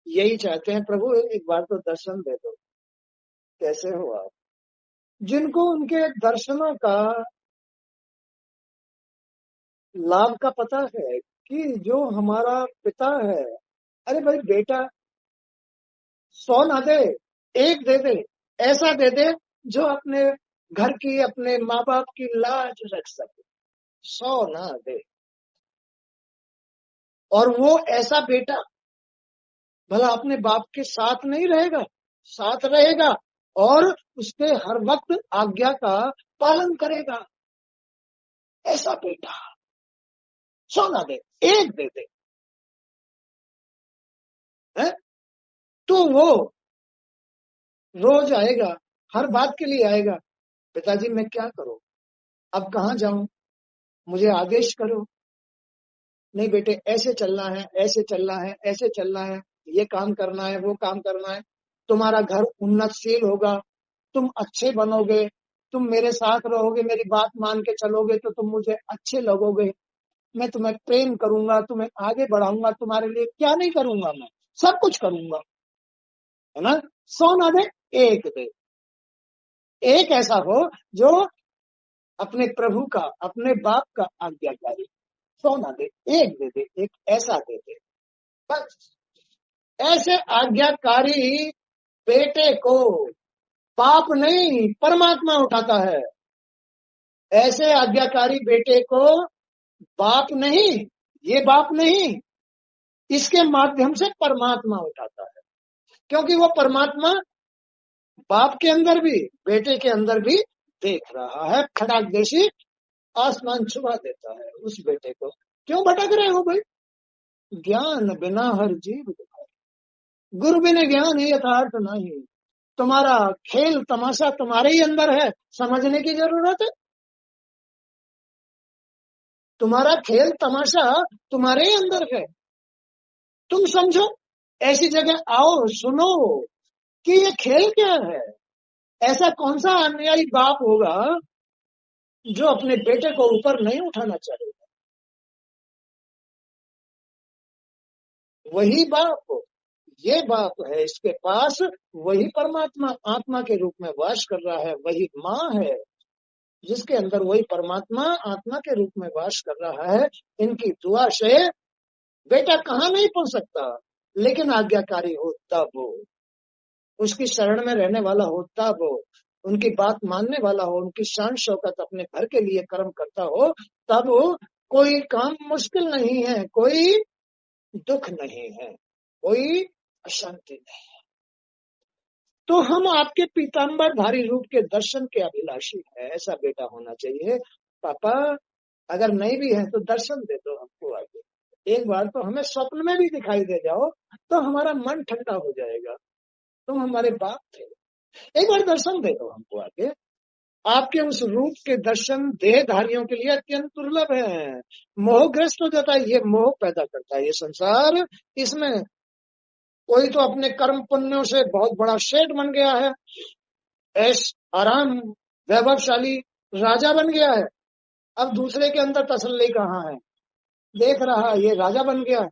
यही चाहते हैं, प्रभु एक बार तो दर्शन दे दो। कैसे हो आप? जिनको उनके दर्शनों का लाभ का पता है कि जो हमारा पिता है, अरे भाई बेटा 100 ना दे, एक दे दे, ऐसा दे दे जो अपने घर की, अपने माँ बाप की लाज रख सके। 100 ना दे। और वो ऐसा बेटा भला अपने बाप के साथ नहीं रहेगा, साथ रहेगा और उसके हर वक्त आज्ञा का पालन करेगा। ऐसा बेटा 100 ना दे, एक दे दे है? तो वो रोज आएगा, हर बात के लिए आएगा, पिताजी मैं क्या करूं, अब कहाँ जाऊं, मुझे आदेश करो। नहीं बेटे, ऐसे चलना है, ऐसे चलना है, ऐसे चलना है, ये काम करना है, वो काम करना है। तुम्हारा घर उन्नतशील होगा, तुम अच्छे बनोगे, तुम मेरे साथ रहोगे, मेरी बात मान के चलोगे तो तुम मुझे अच्छे लगोगे। मैं तुम्हें प्रेम करूंगा, तुम्हें आगे बढ़ाऊंगा, तुम्हारे लिए क्या नहीं करूंगा, मैं सब कुछ करूंगा, है ना? 100 ना दे, एक दे। एक ऐसा हो जो अपने प्रभु का, अपने बाप का आज्ञाकारी। 100 ना दे, एक दे दे, एक ऐसा दे दे बस। ऐसे आज्ञाकारी बेटे को बाप नहीं, परमात्मा उठाता है। ऐसे आज्ञाकारी बेटे को बाप नहीं, ये बाप नहीं, इसके माध्यम से परमात्मा उठाता है। क्योंकि वो परमात्मा बाप के अंदर भी, बेटे के अंदर भी देख रहा है। खड़ाकदेशी आसमान छुपा देता है उस बेटे को। क्यों भटक रहे हो भाई? ज्ञान बिना हर जीव दुखाए, गुरु बिना ज्ञान यथार्थ नहीं। तुम्हारा खेल तमाशा तुम्हारे ही अंदर है, समझने की जरूरत है। तुम्हारा खेल तमाशा तुम्हारे ही अंदर है, तुम समझो। ऐसी जगह आओ, सुनो कि ये खेल क्या है। ऐसा कौन सा अन्यायी बाप होगा जो अपने बेटे को ऊपर नहीं उठाना चाहेगा? वही बाप, ये बाप है, इसके पास वही परमात्मा आत्मा के रूप में वास कर रहा है, वही माँ है जिसके अंदर वही परमात्मा आत्मा के रूप में वास कर रहा है। इनकी दुआ से बेटा कहाँ नहीं पहुंच सकता, लेकिन आज्ञाकारी हो तब हो, उसकी शरण में रहने वाला हो तब हो, उनकी बात मानने वाला हो, उनकी शान शौकत अपने घर के लिए कर्म करता हो तब हो। कोई काम मुश्किल नहीं है, कोई दुख नहीं है, कोई अशांति नहीं। तो हम आपके पीताम्बरधारी रूप के दर्शन के अभिलाषी है, ऐसा बेटा होना चाहिए। पापा अगर नहीं भी है तो दर्शन दे दो हमको आगे, एक बार तो हमें स्वप्न में भी दिखाई दे जाओ तो हमारा मन ठंडा हो जाएगा। तुम हमारे बाप थे, एक बार दर्शन दे दो हमको आगे। आपके उस रूप के दर्शन देहधारियों के लिए अत्यंत दुर्लभ है। मोहग्रस्त हो जाता है, ये मोह पैदा करता है ये संसार। इसमें कोई तो अपने कर्म पुण्यों से बहुत बड़ा सेठ बन गया है, ऐश आराम वैभवशाली राजा बन गया है। अब दूसरे के अंदर तसल्ली कहाँ है, देख रहा है ये राजा बन गया है,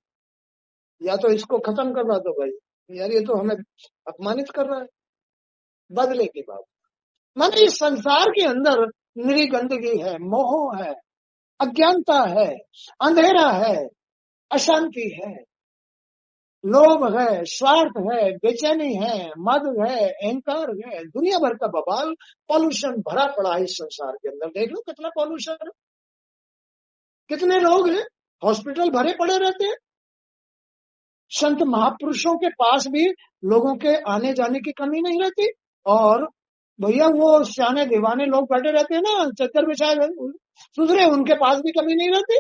या तो इसको खत्म करवा दो भाई, यार ये तो हमें अपमानित कर रहा है। बदले की बात, माने इस संसार के अंदर निरी गंदगी है, मोह है, अज्ञानता है, अंधेरा है, अशांति है, लोभ है, स्वार्थ है, बेचैनी है, मद है, अहंकार है, दुनिया भर का बवाल पॉल्यूशन भरा पड़ा है इस संसार के अंदर। देख लो कितना पॉल्यूशन है, कितने लोग हैं, हॉस्पिटल भरे पड़े रहते हैं। संत महापुरुषों के पास भी लोगों के आने जाने की कमी नहीं रहती, और भैया वो सियाने दीवाने लोग बैठे रहते हैं ना चक्कर बिछाए सुधरे, उनके पास भी कमी नहीं रहती।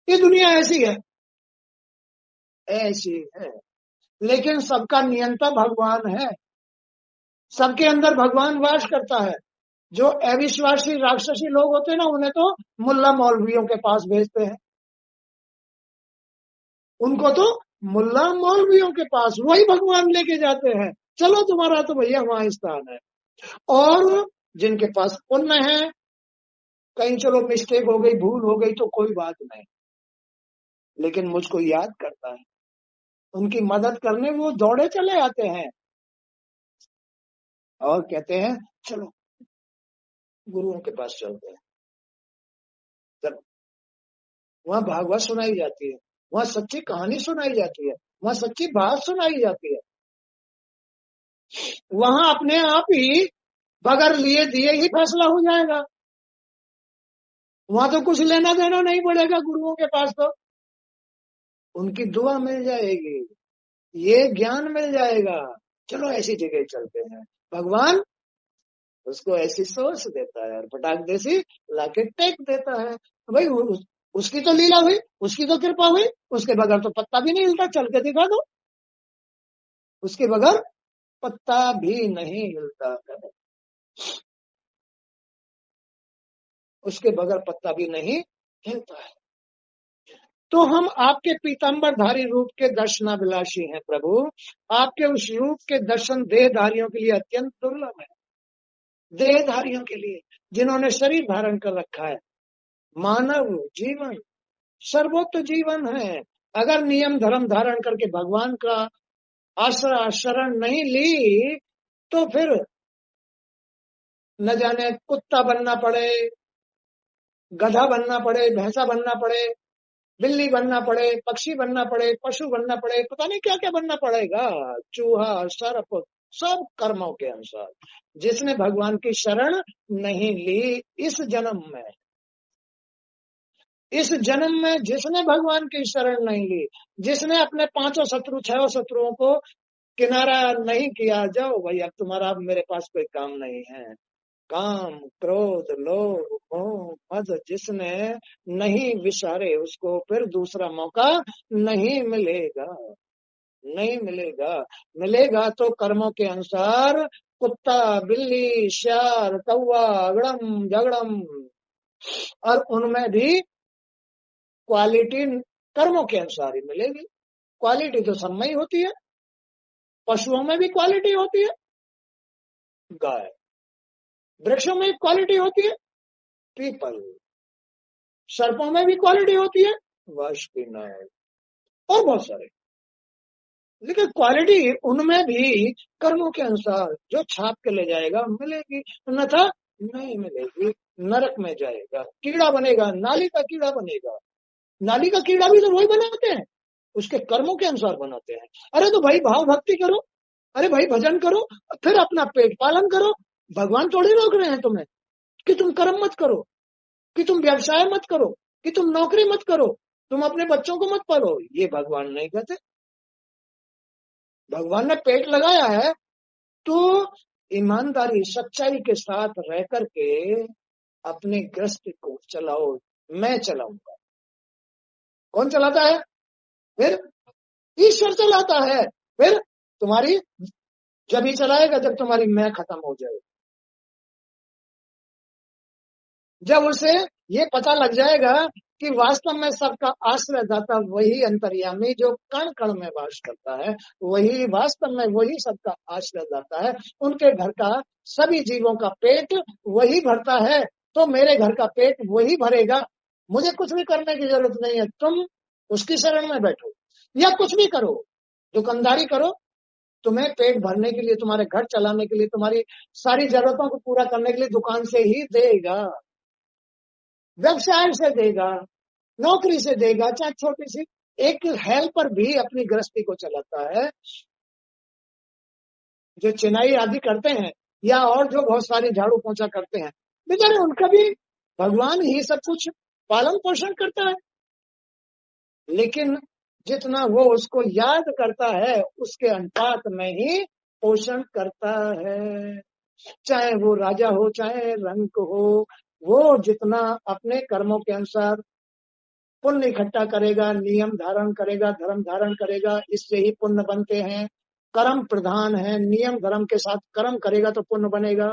ये दुनिया ऐसी है, ऐसी है। लेकिन सबका नियंता भगवान है, सबके अंदर भगवान वास करता है। जो अविश्वासी राक्षसी लोग होते हैं ना, उन्हें तो मुल्ला मौलवियों के पास भेजते हैं, उनको तो मुल्ला मौलवियों के पास वही भगवान लेके जाते हैं। चलो तुम्हारा तो भैया वहां स्थान है। और जिनके पास पुण्य है, कहीं चलो मिस्टेक हो गई, भूल हो गई तो कोई बात नहीं, लेकिन मुझको याद करता है, उनकी मदद करने वो दौड़े चले आते हैं और कहते हैं चलो गुरुओं के पास चलते हैं। चलो वहां भागवत सुनाई जाती है, वहां सच्ची कहानी सुनाई जाती है, वहां सच्ची बात सुनाई जाती है, वहां अपने आप ही बगैर लिए दिए ही फैसला हो जाएगा। वहां तो कुछ लेना देना नहीं पड़ेगा गुरुओं के पास, तो उनकी दुआ मिल जाएगी, ये ज्ञान मिल जाएगा। चलो ऐसी जगह चलते हैं, भगवान उसको ऐसी सोच देता है और फटाक देसी लाके टेक देता है। भाई उसकी तो लीला हुई, उसकी तो कृपा हुई, उसके बगैर तो पत्ता भी नहीं हिलता, चल के दिखा दो, उसके बगैर पत्ता भी नहीं हिलता है, उसके बगैर पत्ता भी नहीं हिलता है। तो हम आपके पीताम्बरधारी रूप के दर्शनाभिलाषी हैं प्रभु। आपके उस रूप के दर्शन देहधारियों के लिए अत्यंत दुर्लभ है, देहधारियों के लिए जिन्होंने शरीर धारण कर रखा है। मानव जीवन सर्वोच्च जीवन है। अगर नियम धर्म धारण करके भगवान का आश्रय शरण नहीं ली तो फिर न जाने कुत्ता बनना पड़े, गधा बनना पड़े, भैंसा बनना पड़े, बिल्ली बनना पड़े, पक्षी बनना पड़े, पशु बनना पड़े, पता नहीं क्या क्या बनना पड़ेगा, चूहा सर्प, सब कर्मों के अनुसार। जिसने भगवान की शरण नहीं ली इस जन्म में, इस जन्म में जिसने भगवान की शरण नहीं ली, जिसने अपने पांचों शत्रु छह शत्रुओं को किनारा नहीं किया, जाओ भाई अब तुम्हारा अब मेरे पास कोई काम नहीं है। काम क्रोध लोभ मोह मद जिसने नहीं विसारे, उसको फिर दूसरा मौका नहीं मिलेगा, नहीं मिलेगा। मिलेगा तो कर्मों के अनुसार, कुत्ता बिल्ली श्यार कौवा अगड़म झगड़म, और उनमें भी क्वालिटी कर्मों के अनुसार ही मिलेगी। क्वालिटी तो सब में ही होती है, पशुओं में भी क्वालिटी होती है, गाय। वृक्षों में क्वालिटी होती है, पीपल। सर्पों में भी क्वालिटी होती है, वाष्पीनाग, और बहुत सारे। लेकिन क्वालिटी उनमें भी कर्मों के अनुसार जो छाप के ले जाएगा मिलेगी, अन्यथा नहीं मिलेगी, नरक में जाएगा, कीड़ा बनेगा, नाली का कीड़ा बनेगा। नाली का कीड़ा भी तो वही बनाते हैं, उसके कर्मों के अनुसार बनाते हैं। अरे तो भाई भाव भक्ति करो, अरे भाई भजन करो, फिर अपना पेट पालन करो। भगवान थोड़ी रोक रहे हैं तुम्हें कि तुम कर्म मत करो, कि तुम व्यवसाय मत करो, कि तुम नौकरी मत करो, तुम अपने बच्चों को मत पालो, ये भगवान नहीं कहते। भगवान ने पेट लगाया है तो ईमानदारी सच्चाई के साथ रह करके अपने गृहस्थी को चलाओ। मैं चलाऊंगा। कौन चलाता है? फिर ईश्वर चलाता है। फिर तुम्हारी जब ही चलाएगा जब तुम्हारी मैं खत्म हो जाए, जब उसे ये पता लग जाएगा कि वास्तव में सबका आश्रयदाता वही अंतर्यामी जो कण कण में वास करता है, वही वास्तव में वही सबका आश्रयदाता है। उनके घर का सभी जीवों का पेट वही भरता है, तो मेरे घर का पेट वही भरेगा। मुझे कुछ भी करने की जरूरत नहीं है। तुम उसकी शरण में बैठो या कुछ भी करो, दुकानदारी करो, तुम्हें पेट भरने के लिए, तुम्हारे घर चलाने के लिए, तुम्हारी सारी जरूरतों को पूरा करने के लिए दुकान से ही देगा, व्यवसाय से देगा, नौकरी से देगा, चाहे छोटी सी। एक हेल्पर भी अपनी गृहस्थी को चलाता है, जो चिनाई आदि करते हैं या और जो बहुत सारी झाड़ू पोंछा करते हैं, बेचारे उनका भी भगवान ही सब कुछ पालन पोषण करता है। लेकिन जितना वो उसको याद करता है उसके अनुपात में ही पोषण करता है। चाहे वो राजा हो, चाहे रंक हो, वो जितना अपने कर्मों के अनुसार पुण्य इकट्ठा करेगा, नियम धारण करेगा, धर्म धारण करेगा, इससे ही पुण्य बनते हैं। कर्म प्रधान है, नियम धर्म के साथ कर्म करेगा तो पुण्य बनेगा,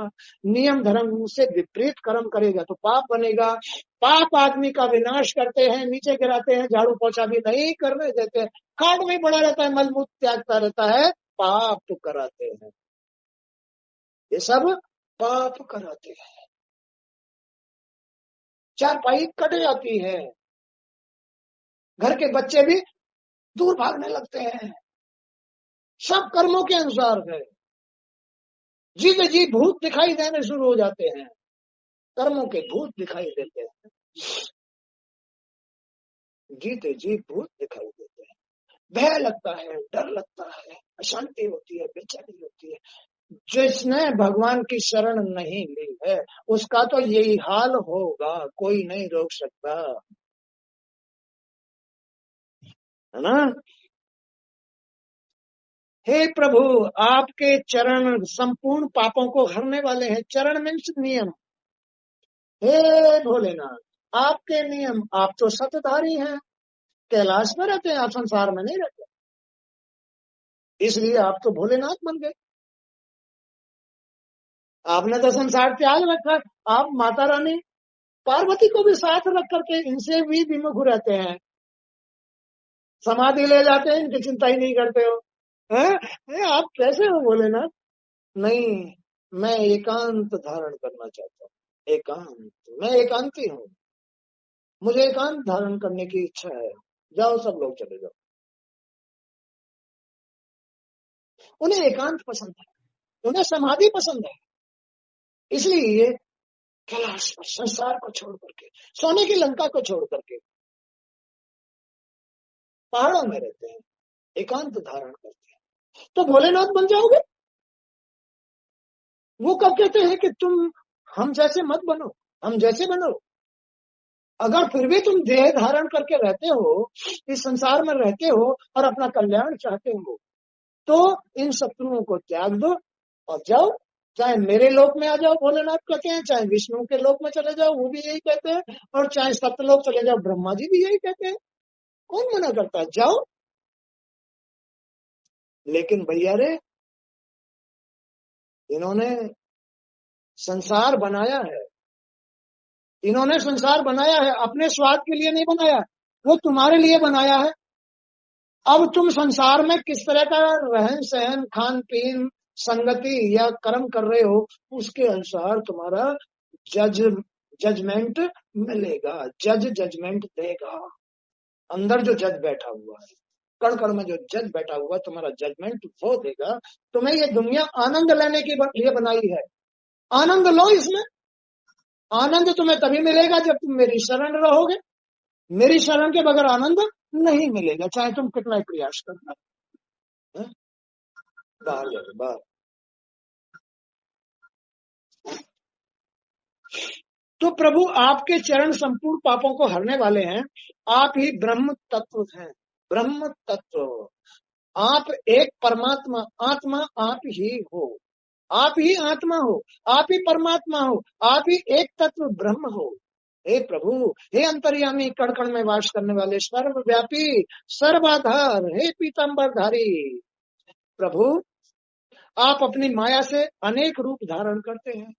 नियम धर्म से विपरीत कर्म करेगा तो पाप बनेगा। पाप आदमी का विनाश करते हैं, नीचे गिराते हैं, झाड़ू पोछा भी नहीं करने देते हैं, खाट में पड़ा रहता है, मलमूत्र त्यागता रहता है, पाप कराते हैं। ये सब पाप कराते हैं। चारपाई कट जाती है, घर के बच्चे भी दूर भागने लगते हैं, सब कर्मों के अनुसार है। जीते जी भूत दिखाई देने शुरू हो जाते हैं, कर्मों के भूत दिखाई देते हैं, जीते जी भूत दिखाई देते हैं। भय लगता है, डर लगता है, अशांति होती है, बेचैनी होती है। जिसने भगवान की शरण नहीं ली है उसका तो यही हाल होगा, कोई नहीं रोक सकता, है ना। हे प्रभु, आपके चरण संपूर्ण पापों को हरने वाले हैं। चरण मीन्स नियम। हे भोलेनाथ, आपके नियम, आप तो सतधारी हैं, कैलाश में रहते हैं, आप संसार में नहीं रहते, इसलिए आप तो भोलेनाथ बन गए। आपने तो संसार त्याग रखा। आप माता रानी पार्वती को भी साथ रख करके इनसे भी विमुख रहते हैं, समाधि ले जाते हैं, इनकी चिंता ही नहीं करते हो। आप कैसे हो भोलेनाथ? नहीं, मैं एकांत धारण करना चाहता हूँ। एकांत, मैं एकांती हूँ, मुझे एकांत धारण करने की इच्छा है। जाओ सब लोग चले जाओ। उन्हें एकांत पसंद है, उन्हें समाधि पसंद है, इसलिए कैलाश पर संसार को छोड़ करके, सोने की लंका को छोड़ करके पहाड़ों में रहते हैं, एकांत धारण करते हैं। तो भोलेनाथ बन जाओगे। वो कब कहते हैं कि तुम हम जैसे मत बनो, हम जैसे बनो। अगर फिर भी तुम देह धारण करके रहते हो, इस संसार में रहते हो और अपना कल्याण चाहते हो, तो इन शत्रुओं को त्याग दो और जाओ। चाहे मेरे लोक में आ जाओ, भोलेनाथ कहते हैं, चाहे विष्णु के लोक में चले जाओ, वो भी यही कहते हैं, और चाहे सप्तलोक चले जाओ, ब्रह्मा जी भी यही कहते हैं। कौन मना करता है? जाओ। लेकिन भैया रे, इन्होंने संसार बनाया है, इन्होंने संसार बनाया है, अपने स्वाद के लिए नहीं बनाया, वो तुम्हारे लिए बनाया है। अब तुम संसार में किस तरह का रहन सहन, खान पीन, संगति या कर्म कर रहे हो, उसके अनुसार तुम्हारा जजमेंट मिलेगा। जजमेंट देगा। अंदर जो जज बैठा हुआ है, कण कण में जो जज बैठा हुआ है, तुम्हारा जजमेंट वो देगा। तुम्हें ये दुनिया आनंद लेने के लिए बनाई है। आनंद लो इसमें। आनंद तुम्हें तभी मिलेगा जब तुम मेरी शरण रहोगे। मेरी शरण के बगैर आनंद नहीं मिलेगा, चाहे तुम कितना ही प्रयास करना। बाहर जाओ बाहर। तो प्रभु आपके चरण संपूर्ण पापों को हरने वाले हैं। आप ही ब्रह्म तत्व हैं। ब्रह्म तत्व, आप एक परमात्मा, आत्मा आप ही हो। आप ही आत्मा हो, आप ही परमात्मा हो, आप ही एक तत्व ब्रह्म हो। हे प्रभु, हे अंतर्यामी, कण कण में वास करने वाले, सर्वव्यापी, सर्वाधार, हे पीतांबरधारी प्रभु, आप अपनी माया से अनेक रूप धारण करते हैं।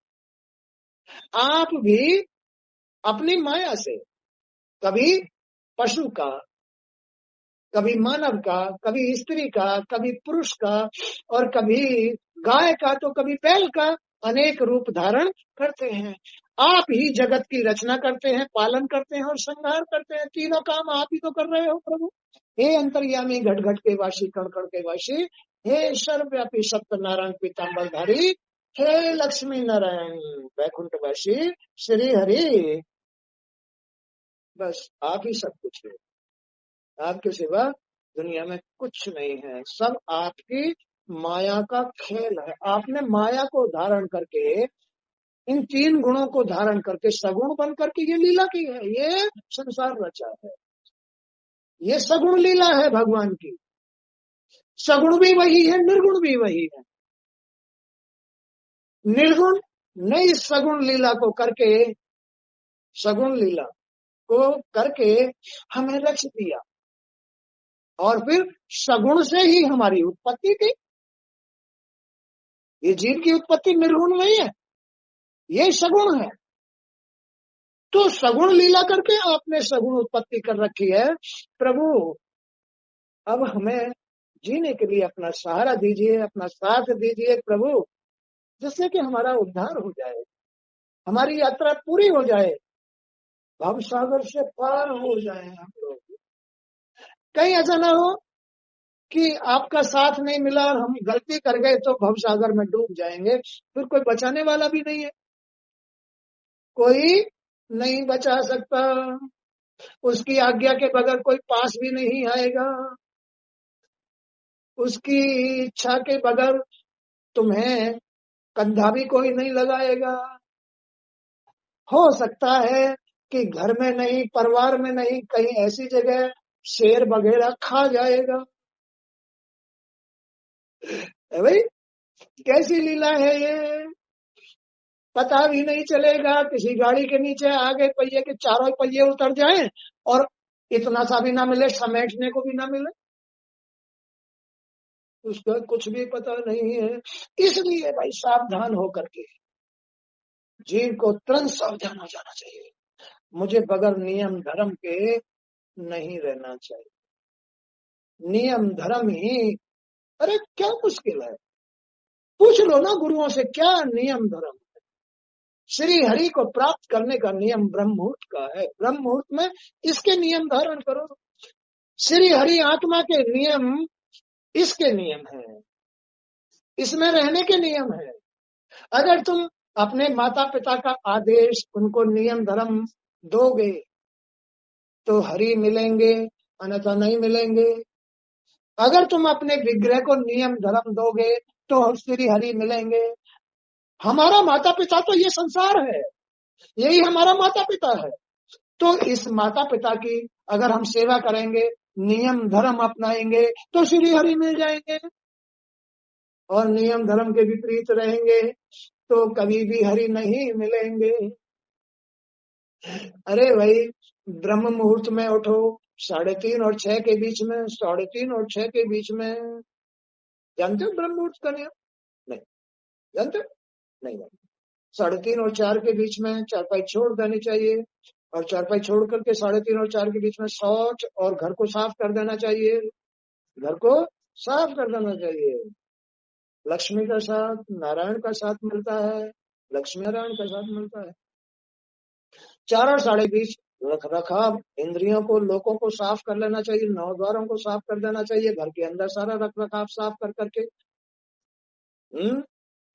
आप भी अपनी माया से कभी पशु का, कभी मानव का, कभी स्त्री का, कभी पुरुष का, और कभी गाय का, तो कभी बैल का, अनेक रूप धारण करते हैं। आप ही जगत की रचना करते हैं, पालन करते हैं और संहार करते हैं। तीनों काम आप ही तो कर रहे हो प्रभु। हे अंतर्यामी, घट घट के वासी, कण कण के वासी, हे सर्वव्यापी सत्यनारायण पीतांबरधारी, हे लक्ष्मी नारायण वैकुंठवासी श्री हरि, बस आप ही सब कुछ है। आपके सिवा दुनिया में कुछ नहीं है। सब आपकी माया का खेल है। आपने माया को धारण करके, इन तीन गुणों को धारण करके, सगुण बन करके ये लीला की है। ये संसार रचा है। ये सगुण लीला है भगवान की। सगुण भी वही है, निर्गुण भी वही है। निर्गुण ने इस सगुण लीला को करके, सगुण लीला को करके हमें रच दिया, और फिर सगुण से ही हमारी उत्पत्ति थी। ये जीव की उत्पत्ति निर्गुण नहीं है, ये सगुण है। तो सगुण लीला करके आपने सगुण उत्पत्ति कर रखी है। प्रभु, अब हमें जीने के लिए अपना सहारा दीजिए, अपना साथ दीजिए प्रभु, जिससे कि हमारा उद्धार हो जाए, हमारी यात्रा पूरी हो जाए, भव सागर से पार हो जाए हम लोग। कहीं ऐसा ना हो कि आपका साथ नहीं मिला और हम गलती कर गए तो भव सागर में डूब जाएंगे, फिर कोई बचाने वाला भी नहीं है। कोई नहीं बचा सकता। उसकी आज्ञा के बगैर कोई पास भी नहीं आएगा। उसकी इच्छा के बगैर तुम्हें कंधा भी कोई नहीं लगाएगा। हो सकता है कि घर में नहीं, परिवार में नहीं, कहीं ऐसी जगह शेर वगैरह खा जाएगा। भाई, कैसी लीला है ये, पता भी नहीं चलेगा। किसी गाड़ी के नीचे आगे पहिए के चारों पहिए उतर जाएं और इतना सा भी ना मिले, समेटने को भी ना मिले, उसका कुछ भी पता नहीं है। इसलिए भाई सावधान होकर के जीव को तुरंत सावधान हो जाना चाहिए। मुझे बगैर नियम धर्म के नहीं रहना चाहिए। नियम धर्म ही, अरे क्या मुश्किल है, पूछ लो ना गुरुओं से, क्या नियम धर्म। श्री हरि को प्राप्त करने का नियम ब्रह्म मुहूर्त का है। ब्रह्म मुहूर्त में इसके नियम धारण करो। श्री हरि आत्मा के नियम इसके नियम है, इसमें रहने के नियम है। अगर तुम अपने माता पिता का आदेश, उनको नियम धर्म दोगे तो हरि मिलेंगे, अन्यथा नहीं मिलेंगे। अगर तुम अपने विग्रह को नियम धर्म दोगे तो श्री हरि मिलेंगे। हमारा माता पिता तो ये संसार है, यही हमारा माता पिता है। तो इस माता पिता की अगर हम सेवा करेंगे, नियम धर्म अपनाएंगे, तो श्री हरि मिल जाएंगे। और नियम धर्म के विपरीत रहेंगे तो कभी भी हरि नहीं मिलेंगे। अरे भाई, ब्रह्म मुहूर्त में उठो, 3:30 और 6 के बीच में, 3:30 और 6 के बीच में, जानते हो ब्रह्म मुहूर्त का नियम? नहीं जानते? नहीं जानते। 3:30 और 4 के बीच में चारपाई छोड़ देनी चाहिए, और चारपाई छोड़ करके 3:30 और 4 के बीच में शौच और घर को साफ कर देना चाहिए। घर को साफ कर देना चाहिए। लक्ष्मी का साथ नारायण का साथ मिलता है, लक्ष्मी नारायण का साथ मिलता है। 4 और 22.5 रख रखाव, इंद्रियों को लोगों को साफ कर लेना चाहिए, 9 द्वारों को साफ कर देना चाहिए, घर के अंदर सारा रख रखाव साफ कर करके।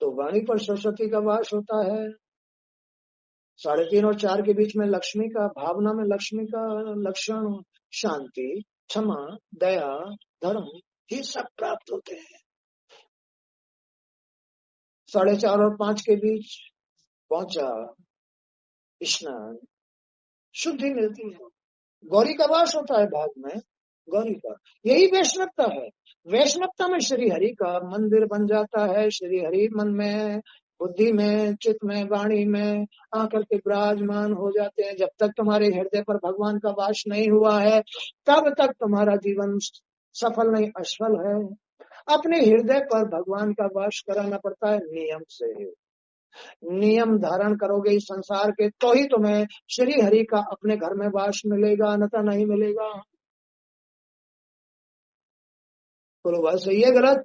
तो वाणी पर सरस्वती का वास होता है। 3.5 और 4 के बीच में लक्ष्मी का, भावना में लक्ष्मी का लक्षण शांति, क्षमा, दया, धर्म, ये सब प्राप्त होते हैं। 4.5 और 5 के बीच पहुंचा, स्नान, शुद्धि मिलती है। गौरी का वास होता है भाग में, गौरी का। यही वैष्णवता है। वैष्णवता में श्री हरि का मंदिर बन जाता है। श्री हरि मन में, बुद्धि में, चित्त में, वाणी में आकर के विराजमान हो जाते हैं। जब तक तुम्हारे हृदय पर भगवान का वास नहीं हुआ है, तब तक तुम्हारा जीवन सफल नहीं, असफल है। अपने हृदय पर भगवान का वास कराना पड़ता है नियम से। नियम धारण करोगे इस संसार के, तो ही तुम्हें श्री हरि का अपने घर में वास मिलेगा, अन्यथा नहीं मिलेगा। बोलो बात सही है गलत?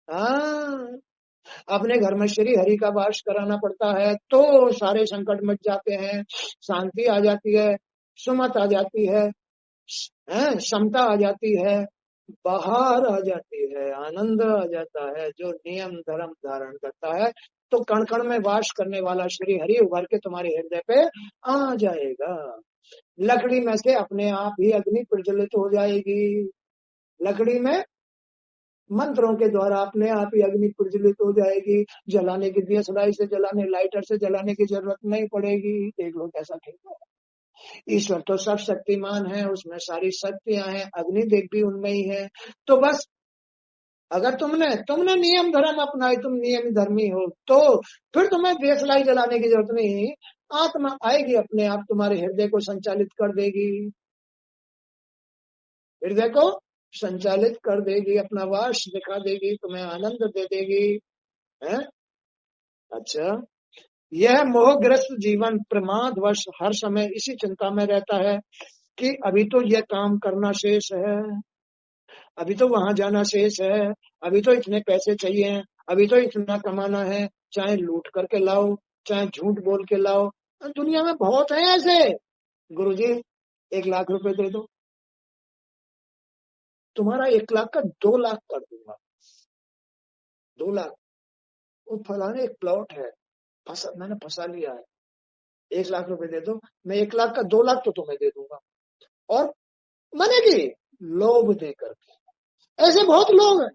हाँ, अपने घर में श्री हरि का वास कराना पड़ता है तो सारे संकट मिट जाते हैं, शांति आ जाती है, सुमत आ जाती है, क्षमता आ जाती है, बाहर आ जाती है, आनंद आ जाता है। जो नियम धर्म धारण करता है, तो कण कण में वास करने वाला श्री हरि उभर के तुम्हारे हृदय पे आ जाएगा। लकड़ी में से अपने आप ही अग्नि प्रज्वलित हो जाएगी। लकड़ी में मंत्रों के द्वारा अपने आप ही अग्नि प्रज्वलित हो जाएगी। जलाने की दियसलाई से जलाने, लाइटर से जलाने की जरूरत नहीं पड़ेगी। देख लो कैसा ठीक है। ईश्वर तो सब शक्तिमान है, उसमें सारी शक्तियां हैं, अग्निदेव भी उनमें ही है। तो बस अगर तुमने तुमने नियम धर्म अपनाए, तुम नियम धर्मी हो, तो फिर तुम्हें दियसलाई जलाने की जरूरत नहीं। आत्मा आएगी अपने आप, तुम्हारे हृदय को संचालित कर देगी, हृदय को संचालित कर देगी, अपना वास दिखा देगी, तुम्हें आनंद दे देगी। है? अच्छा, यह मोहग्रस्त जीवन प्रमादवश हर समय इसी चिंता में रहता है कि अभी तो यह काम करना शेष है, अभी तो वहां जाना शेष है, अभी तो इतने पैसे चाहिए, अभी तो इतना कमाना है, चाहे लूट करके लाओ, चाहे झूठ बोल के लाओ। दुनिया में बहुत है ऐसे। गुरुजी 1 लाख रुपए दे दो, तुम्हारा 1 लाख का 2 लाख कर दूंगा। 2 लाख, वो फलाने एक प्लॉट है, मैंने फंसा लिया है, 1 लाख रुपए दे दो, मैं 1 लाख का 2 लाख तो तुम्हें दे दूंगा। और मानेगी, लोभ दे करके। ऐसे बहुत लोग हैं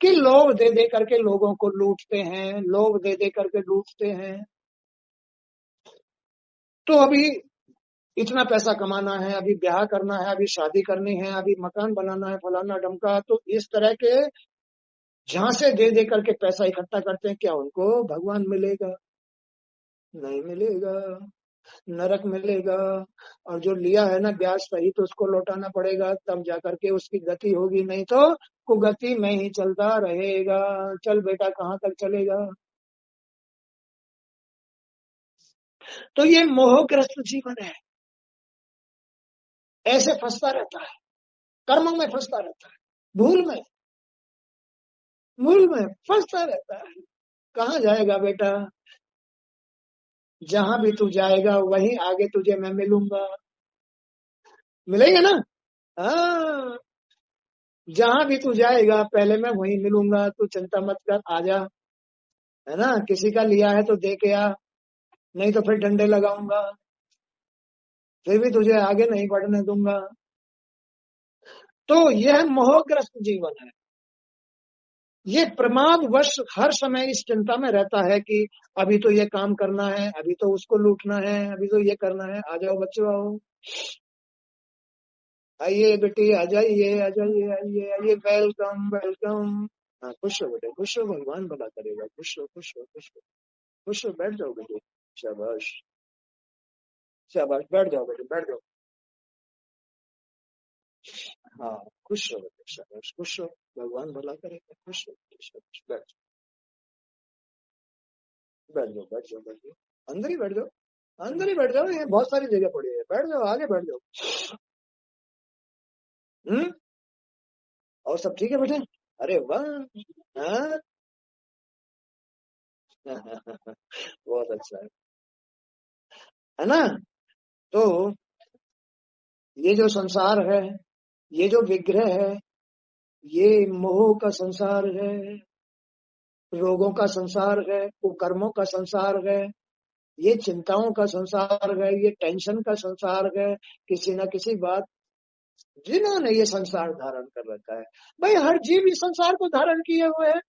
कि लोभ दे दे करके लोगों को लूटते हैं, लोभ दे दे करके लूटते हैं। तो अभी इतना पैसा कमाना है, अभी ब्याह करना है, अभी शादी करनी है, अभी मकान बनाना है, फलाना डमका, तो इस तरह के झांसे दे दे करके पैसा इकट्ठा करते हैं। क्या उनको भगवान मिलेगा? नहीं मिलेगा, नरक मिलेगा। और जो लिया है ना ब्याज सहित, उसको लौटाना पड़ेगा, तब जाकर के उसकी गति होगी, नहीं तो कुगति में ही चलता रहेगा। चल बेटा, कहाँ तक चलेगा? तो ये मोहग्रस्त जीवन है, ऐसे फंसता रहता है, कर्मों में फंसता रहता है, भूल में, भूल में फंसता रहता है। कहाँ जाएगा बेटा? जहां भी तू जाएगा वहीं आगे तुझे मैं मिलूंगा, मिलेगा ना? हाँ, जहां भी तू जाएगा पहले मैं वहीं मिलूंगा, तू चिंता मत कर, आजा। है ना? किसी का लिया है तो दे के आ, नहीं तो फिर डंडे लगाऊंगा, फिर भी तुझे आगे नहीं बढ़ने दूंगा। तो यह मोहग्रस्त जीवन है। ये प्रमाद वश हर समय इस चिंता में रहता है कि अभी तो ये काम करना है, अभी तो उसको लूटना है, अभी तो ये करना है। आ जाओ बच्चों, आओ, आइए बेटी, आ जाइए, आ जाइए, आइए आइए, वेलकम वेलकम। हाँ, खुश हो बेटे, खुश हो, भगवान भला करेगा, खुश हो, खुश हो, खुश हो, खुश हो, बैठ जाओ बेटे। शाबाश, शाबाश, बैठ जाओ बेटे, बैठ जाओ। हाँ, खुश हो बेटे, शाबाश, खुश हो, भगवान भला करेगा, खुश हो बेटे, शाबाश, बैठ बैठ जाओ, बैठ जाओ, बैठ जाओ, अंदर ही बैठ जाओ, अंदर ही बैठ जाओ, ये बहुत सारी जगह पड़ी है, बैठ जाओ, आगे बैठ जाओ। हम्म। और सब ठीक है बेटे? अरे वाह। हाँ, बहुत अच्छा है ना। तो ये जो संसार है, ये जो विग्रह है, ये मोह का संसार है, रोगों का संसार है, कुकर्मों का संसार है, ये चिंताओं का संसार है, ये टेंशन का संसार है। किसी न किसी बात जिन्होंने ये संसार धारण कर रखा है। भाई हर जीव इस संसार को धारण किए हुए है।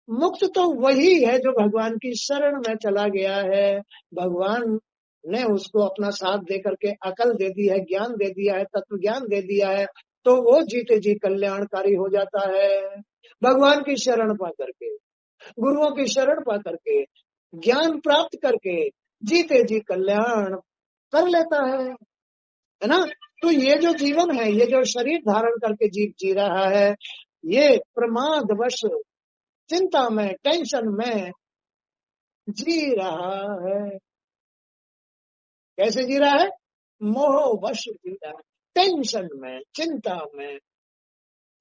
मुक्त तो वही है जो भगवान की शरण में चला गया है। भगवान ने उसको अपना साथ दे करके अकल दे दी है, ज्ञान दे दिया है, तत्व ज्ञान दे दिया है, तो वो जीते जी कल्याणकारी हो जाता है। भगवान की शरण पा करके, गुरुओं की शरण पा करके, ज्ञान प्राप्त करके जीते जी कल्याण कर लेता है ना। तो ये जो जीवन है, ये जो शरीर धारण करके जीव जी रहा है, ये प्रमादवश चिंता में, टेंशन में जी रहा है। कैसे जी रहा है? मोहवश जी रहा है, टेंशन में, चिंता में,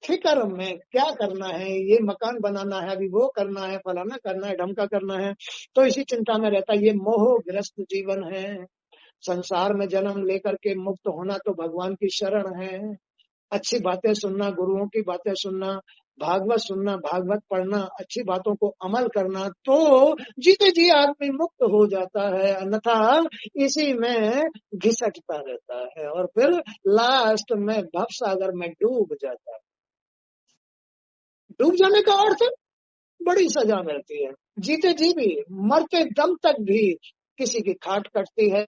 फिक्र में, क्या करना है, ये मकान बनाना है, अभी वो करना है, फलाना करना है, ढमका करना है, तो इसी चिंता में रहता है। ये मोहग्रस्त जीवन है। संसार में जन्म लेकर के मुक्त होना तो भगवान की शरण है। अच्छी बातें सुनना, गुरुओं की बातें सुनना, भागवत सुनना, भागवत पढ़ना, अच्छी बातों को अमल करना, तो जीते जी आदमी मुक्त हो जाता है। अन्यथा इसी में घिसटता रहता है और फिर लास्ट में भवसागर में डूब जाता है। डूब जाने का अर्थ बड़ी सजा मिलती है। जीते जी भी, मरते दम तक भी किसी की खाट कटती है,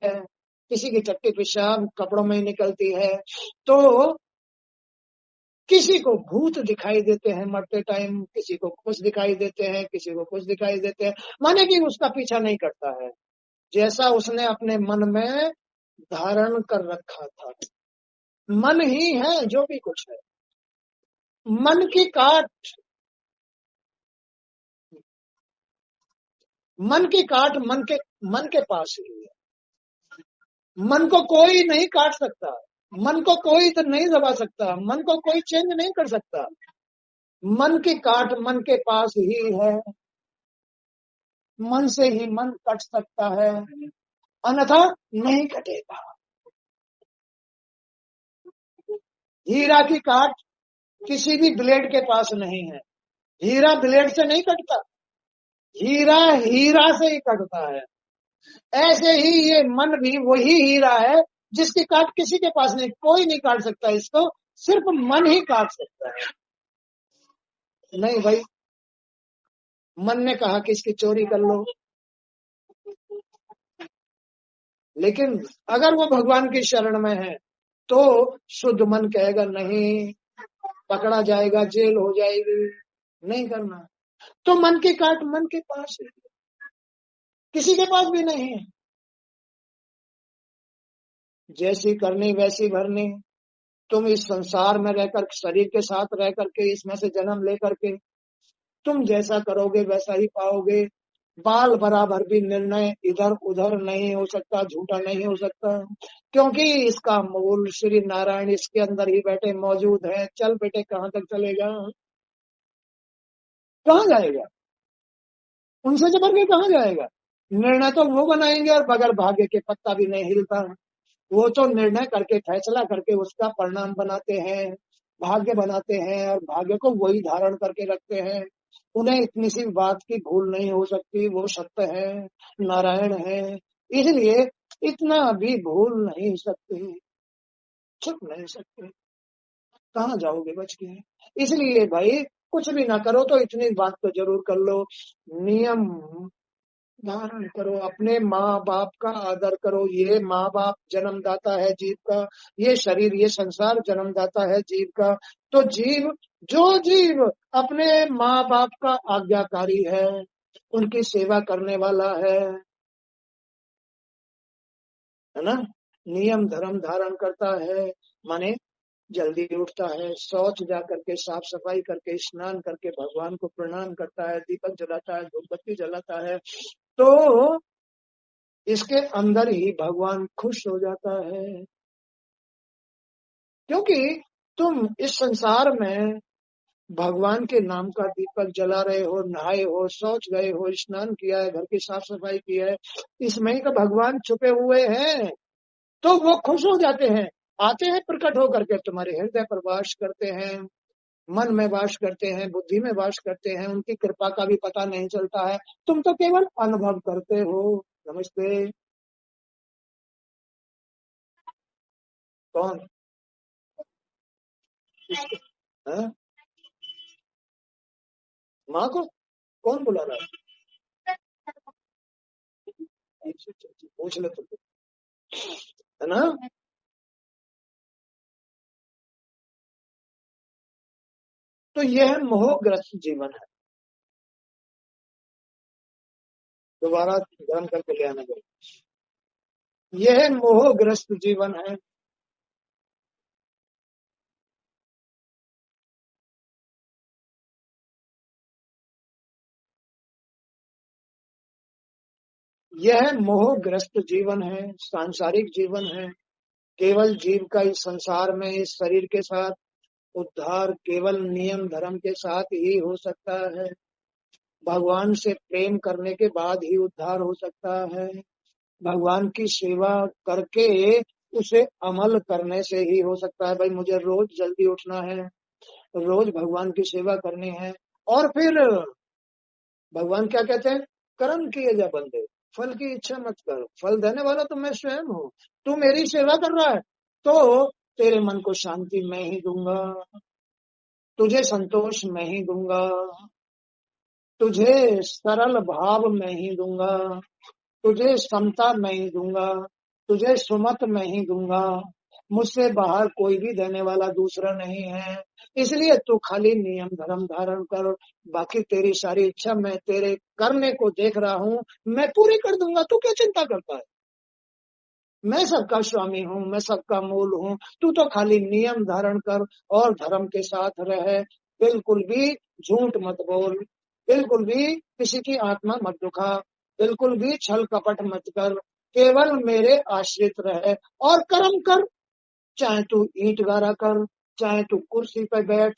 किसी की चट्टी पेशाब कपड़ों में निकलती है, तो किसी को भूत दिखाई देते हैं मरते टाइम, किसी को कुछ दिखाई देते हैं, किसी को कुछ दिखाई देते हैं, माने कि उसका पीछा नहीं करता है जैसा उसने अपने मन में धारण कर रखा था। मन ही है जो भी कुछ है। मन की काट, मन की काट मन के पास ही है। मन को कोई नहीं काट सकता, मन को कोई तो नहीं दबा सकता, मन को कोई चेंज नहीं कर सकता। मन की काट मन के पास ही है। मन से ही मन कट सकता है, अन्यथा नहीं कटेगा। हीरा की काट किसी भी ब्लेड के पास नहीं है। हीरा ब्लेड से नहीं कटता, हीरा हीरा से ही कटता है। ऐसे ही ये मन भी वही हीरा है जिसकी काट किसी के पास नहीं, कोई नहीं काट सकता इसको, सिर्फ मन ही काट सकता है। नहीं भाई, मन ने कहा कि इसकी चोरी कर लो, लेकिन अगर वो भगवान की शरण में है तो शुद्ध मन कहेगा नहीं, पकड़ा जाएगा, जेल हो जाएगी, नहीं करना। तो मन की काट मन के पास है, किसी के पास भी नहीं है। जैसी करनी वैसी भरनी। तुम इस संसार में रहकर, शरीर के साथ रह करके, इसमें से जन्म लेकर के तुम जैसा करोगे वैसा ही पाओगे। बाल बराबर भी निर्णय इधर उधर नहीं हो सकता, झूठा नहीं हो सकता, क्योंकि इसका मूल श्री नारायण इसके अंदर ही बैठे मौजूद है। चल बेटे, कहाँ तक चलेगा, कहाँ जाएगा, उनसे जबर के कहाँ जाएगा। निर्णय तो वो बनाएंगे और बगैर भाग्य के पत्ता भी नहीं हिलता। वो तो निर्णय करके, फैसला करके उसका परिणाम बनाते हैं, भाग्य बनाते हैं, और भाग्य को वही धारण करके रखते हैं। उन्हें इतनी सी बात की भूल नहीं हो सकती, वो सत्य है, नारायण है, इसलिए इतना भी भूल नहीं सकते, छुप नहीं सकते। कहाँ जाओगे बच के। इसलिए भाई कुछ भी ना करो तो इतनी बात तो जरूर कर लो, नियम धारण करो, अपने माँ बाप का आदर करो। ये माँ बाप जन्मदाता है जीव का, ये शरीर, ये संसार जन्मदाता है जीव का। तो जीव, जो जीव अपने माँ बाप का आज्ञाकारी है, उनकी सेवा करने वाला है ना, नियम धर्म धारण करता है, माने जल्दी उठता है, शौच जा करके, साफ सफाई करके, स्नान करके भगवान को प्रणाम करता है, दीपक जलाता है, धूपबत्ती जलाता है, तो इसके अंदर ही भगवान खुश हो जाता है। क्योंकि तुम इस संसार में भगवान के नाम का दीपक जला रहे हो, नहाए हो, शौच गए हो, स्नान किया है, घर की साफ सफाई की है, इसमें ही तो भगवान छुपे हुए हैं। तो वो खुश हो जाते हैं, आते हैं प्रकट होकर के तुम्हारे हृदय पर वास करते हैं, मन में वास करते हैं, बुद्धि में वास करते हैं। उनकी कृपा का भी पता नहीं चलता है, तुम तो केवल अनुभव करते हो। नमस्ते। कौन? है? माँ को कौन बुला रहा है? पूछ ले तुम, है ना। तो यह मोहग्रस्त जीवन है। दोबारा गर्म करके ले आने दो। यह मोहग्रस्त जीवन है। यह मोहग्रस्त जीवन है, सांसारिक जीवन है। केवल जीव का इस संसार में, इस शरीर के साथ उद्धार केवल नियम धर्म के साथ ही हो सकता है। भगवान से प्रेम करने के बाद ही उद्धार हो सकता है। भगवान की सेवा करके उसे अमल करने से ही हो सकता है। भाई मुझे रोज जल्दी उठना है, रोज भगवान की सेवा करनी है। और फिर भगवान क्या कहते हैं? कर्म किए जा बंदे, फल की इच्छा मत कर, फल देने वाला तो मैं स्वयं हूँ। तू मेरी सेवा कर रहा है तो तेरे मन को शांति मैं ही दूंगा, तुझे संतोष मैं ही दूंगा, तुझे सरल भाव मैं ही दूंगा, तुझे समता मैं ही दूंगा, तुझे सुमत मैं ही दूंगा। मुझसे बाहर कोई भी देने वाला दूसरा नहीं है। इसलिए तू खाली नियम धर्म धारण कर, बाकी तेरी सारी इच्छा मैं तेरे करने को देख रहा हूँ, मैं पूरी कर दूंगा। तू क्या चिंता करता है? मैं सबका स्वामी हूँ, मैं सबका मूल हूँ। तू तो खाली नियम धारण कर और धर्म के साथ रहे। बिल्कुल भी झूठ मत बोल, बिल्कुल भी किसी की आत्मा मत दुखा, बिल्कुल भी छल कपट मत कर, केवल मेरे आश्रित रहे और कर्म कर। चाहे तू ईंट गारा कर, चाहे तू कुर्सी पर बैठ,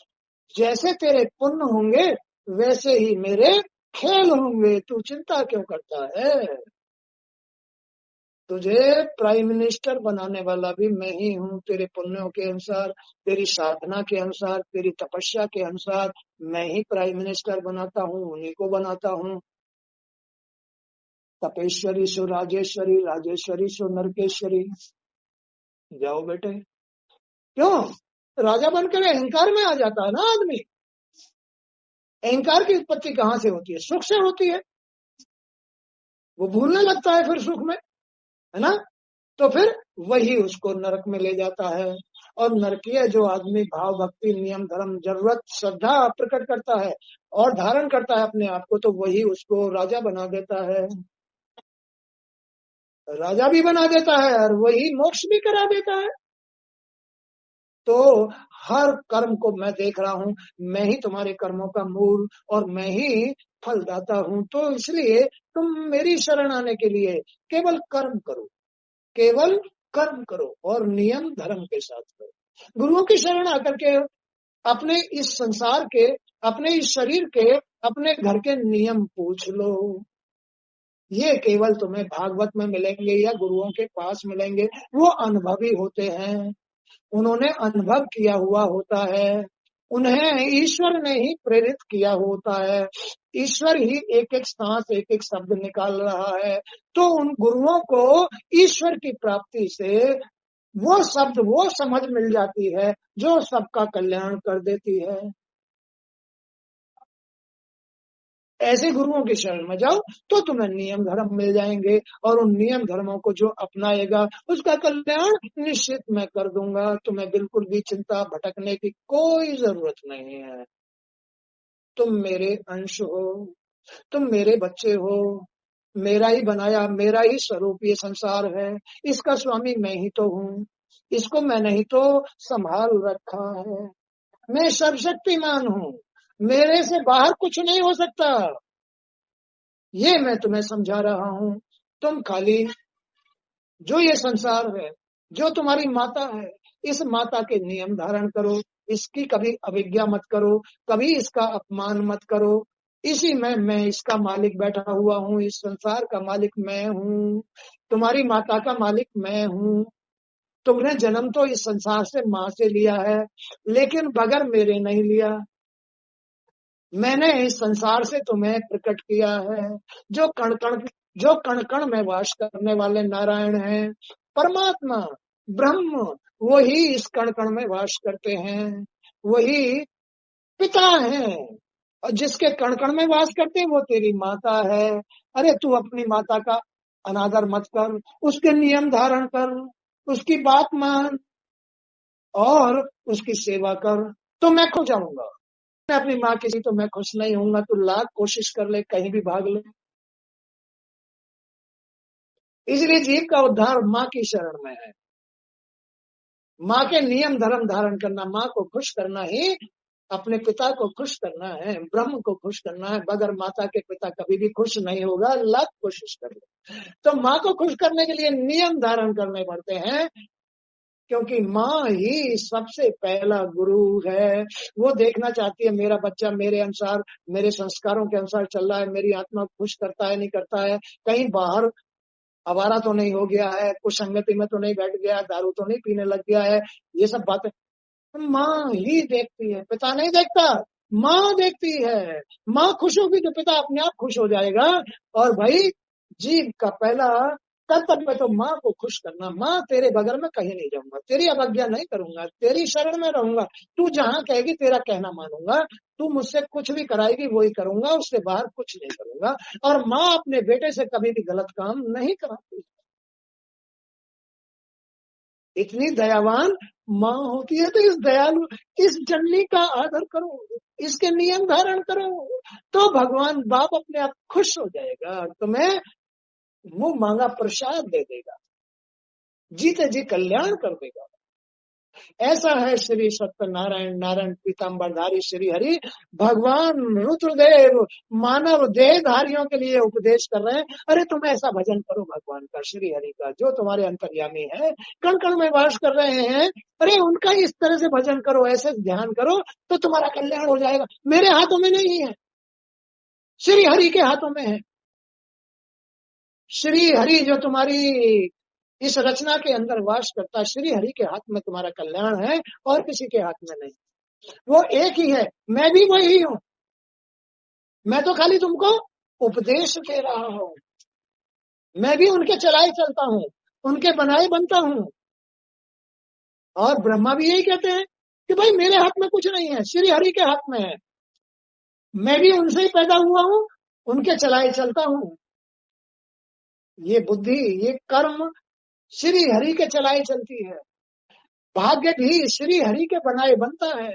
जैसे तेरे पुण्य होंगे वैसे ही मेरे खेल होंगे। तू चिंता क्यों करता है? तुझे प्राइम मिनिस्टर बनाने वाला भी मैं ही हूँ, तेरे पुण्यों के अनुसार, तेरी साधना के अनुसार, तेरी तपस्या के अनुसार मैं ही प्राइम मिनिस्टर बनाता हूँ, उन्हीं को बनाता हूँ। तपेश्वरी सो राजेश्वरी, राजेश्वरी सो नरकेश्वरी। जाओ बेटे। क्यों? राजा बनकर अहंकार में आ जाता है ना आदमी। अहंकार की उत्पत्ति कहाँ से होती है? सुख से होती है। वो भूलने लगता है फिर सुख में, है ना। तो फिर वही उसको नरक में ले जाता है। और नरकीय जो आदमी भाव भक्ति नियम धर्म जरूरत श्रद्धा प्रकट करता है और धारण करता है अपने आप को, तो वही उसको राजा बना देता है, राजा भी बना देता है और वही मोक्ष भी करा देता है। तो हर कर्म को मैं देख रहा हूँ, मैं ही तुम्हारे कर्मों का मूल और मैं ही फलदाता हूँ। तो इसलिए तुम मेरी शरण आने के लिए केवल कर्म करो, केवल कर्म करो और नियम धर्म के साथ करो। गुरुओं की शरण आकर के अपने इस संसार के, अपने इस शरीर के, अपने घर के नियम पूछ लो। ये केवल तुम्हें भागवत में मिलेंगे या गुरुओं के पास मिलेंगे। वो अनुभवी होते हैं, उन्होंने अनुभव किया हुआ होता है, उन्हें ईश्वर ने ही प्रेरित किया होता है, ईश्वर ही एक एक सांस एक एक शब्द निकाल रहा है। तो उन गुरुओं को ईश्वर की प्राप्ति से वो शब्द, वो समझ मिल जाती है जो सबका कल्याण कर देती है। ऐसे गुरुओं की शरण में जाओ तो तुम्हें नियम धर्म मिल जाएंगे और उन नियम धर्मों को जो अपनाएगा उसका कल्याण निश्चित मैं कर दूंगा। तुम्हें बिल्कुल भी चिंता भटकने की कोई जरूरत नहीं है। तुम मेरे अंश हो, तुम मेरे बच्चे हो, मेरा ही बनाया, मेरा ही स्वरूप ये संसार है, इसका स्वामी मैं ही तो हूँ, इसको मैंने ही तो संभाल रखा है। मैं सर्वशक्तिमान हूँ, मेरे से बाहर कुछ नहीं हो सकता। ये मैं तुम्हें समझा रहा हूँ। तुम खाली जो ये संसार है, जो तुम्हारी माता है, इस माता के नियम धारण करो, इसकी कभी अवज्ञा मत करो, कभी इसका अपमान मत करो। इसी में मैं इसका मालिक बैठा हुआ हूँ, इस संसार का मालिक मैं हूँ, तुम्हारी माता का मालिक मैं हूँ। तुमने जन्म तो इस संसार से माँ से लिया है, लेकिन बगैर मेरे नहीं लिया। मैंने इस संसार से तुम्हें प्रकट किया है। जो कण कण में वास करने वाले नारायण हैं, परमात्मा ब्रह्म, वही इस कण कण में वास करते हैं, वही पिता है। और जिसके कण कण में वास करते हैं वो तेरी माता है। अरे तू अपनी माता का अनादर मत कर, उसके नियम धारण कर, उसकी बात मान और उसकी सेवा कर, तो मैं खो जाऊंगा। मैं अपनी माँ की तो मैं खुश नहीं हूंगा, तू लाख कोशिश कर ले, कहीं भी भाग ले। इसलिए जीव का उद्धार माँ की शरण में है। माँ के नियम धर्म धारण करना, माँ को खुश करना ही अपने पिता को खुश करना है, ब्रह्म को खुश करना है। बगैर माता के पिता कभी भी खुश नहीं होगा, लाख कोशिश कर ले। तो माँ को खुश करने के लिए नियम धारण करने पड़ते हैं, क्योंकि माँ ही सबसे पहला गुरु है। वो देखना चाहती है मेरा बच्चा मेरे अनुसार, मेरे संस्कारों के अनुसार चल रहा है, मेरी आत्मा को खुश करता है नहीं करता है, कहीं बाहर आवारा तो नहीं हो गया है, कुछ संगति में तो नहीं बैठ गया, दारू तो नहीं पीने लग गया है। ये सब बातें माँ ही देखती है, पिता नहीं देखता, माँ देखती है। माँ खुश होगी तो पिता अपने आप खुश हो जाएगा। और भाई जीव का पहला कर्तव्य तो माँ को खुश करना। माँ तेरे बगैर में कहीं नहीं जाऊंगा, तेरी अवज्ञा नहीं करूंगा, तेरी शरण में रहूंगा, तू जहाँ कहेगी तेरा कहना मानूंगा, तू मुझसे कुछ भी कराएगी वही करूंगा, उससे बाहर कुछ नहीं करूंगा। और माँ अपने बेटे से कभी भी गलत काम नहीं कराती। इतनी दयावान माँ होती है, तो इस दयालु, इस जननी का आदर करो, इसके नियम धारण करो, तो भगवान बाप अपने आप खुश हो जाएगा, तुम्हें मुंह मांगा प्रसाद दे देगा, जीते जी कल्याण कर देगा। ऐसा है श्री सत्यनारायण नारायण पीताम्बरधारी श्री हरि भगवान रुद्रदेव मानव देहधारियों के लिए उपदेश कर रहे हैं। अरे तुम ऐसा भजन करो भगवान का, श्री हरि का, जो तुम्हारे अंतर्यामी है, कण कण में वास कर रहे हैं। अरे उनका इस तरह से भजन करो, ऐसे ध्यान करो, तो तुम्हारा कल्याण हो जाएगा। मेरे हाथों में नहीं है, श्री हरि के हाथों में है। श्री हरि जो तुम्हारी इस रचना के अंदर वास करता है, श्री हरि के हाथ में तुम्हारा कल्याण है, और किसी के हाथ में नहीं। वो एक ही है, मैं भी वही हूँ। मैं तो खाली तुमको उपदेश दे रहा हूँ, मैं भी उनके चलाए चलता हूँ, उनके बनाए बनता हूँ। और ब्रह्मा भी यही कहते हैं कि भाई मेरे हाथ में कुछ नहीं है, श्री हरि के हाथ में है। मैं भी उनसे ही पैदा हुआ हूँ, उनके चलाए चलता हूँ। ये बुद्धि, ये कर्म श्री हरि के चलाए चलती है। भाग्य भी श्री हरि के बनाए बनता है।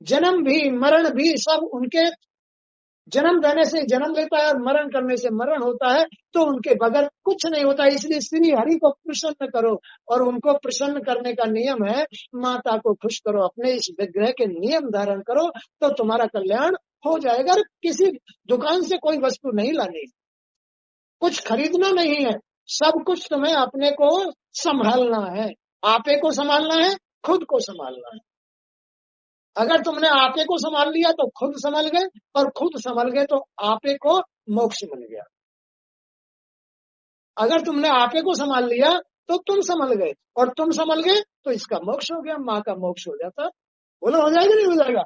जन्म भी मरण भी सब उनके, जन्म देने से जन्म लेता है और मरण करने से मरण होता है, तो उनके बगैर कुछ नहीं होता। इसलिए श्री हरि को प्रसन्न करो, और उनको प्रसन्न करने का नियम है माता को खुश करो, अपने इस विग्रह के नियम धारण करो, तो तुम्हारा कल्याण हो जाएगा। किसी दुकान से कोई वस्तु नहीं लानी, कुछ खरीदना नहीं है, सब कुछ तुम्हें अपने को संभालना है, आपे को संभालना है, खुद को संभालना है। अगर तुमने आपे को संभाल लिया तो खुद संभल गए, और खुद संभल गए तो आपे को मोक्ष मिल गया। अगर तुमने आपे को संभाल लिया तो तुम संभल गए, और तुम संभल गए तो इसका मोक्ष हो गया, माँ का मोक्ष हो जाता। बोलो हो जाएगा नहीं हो जाएगा?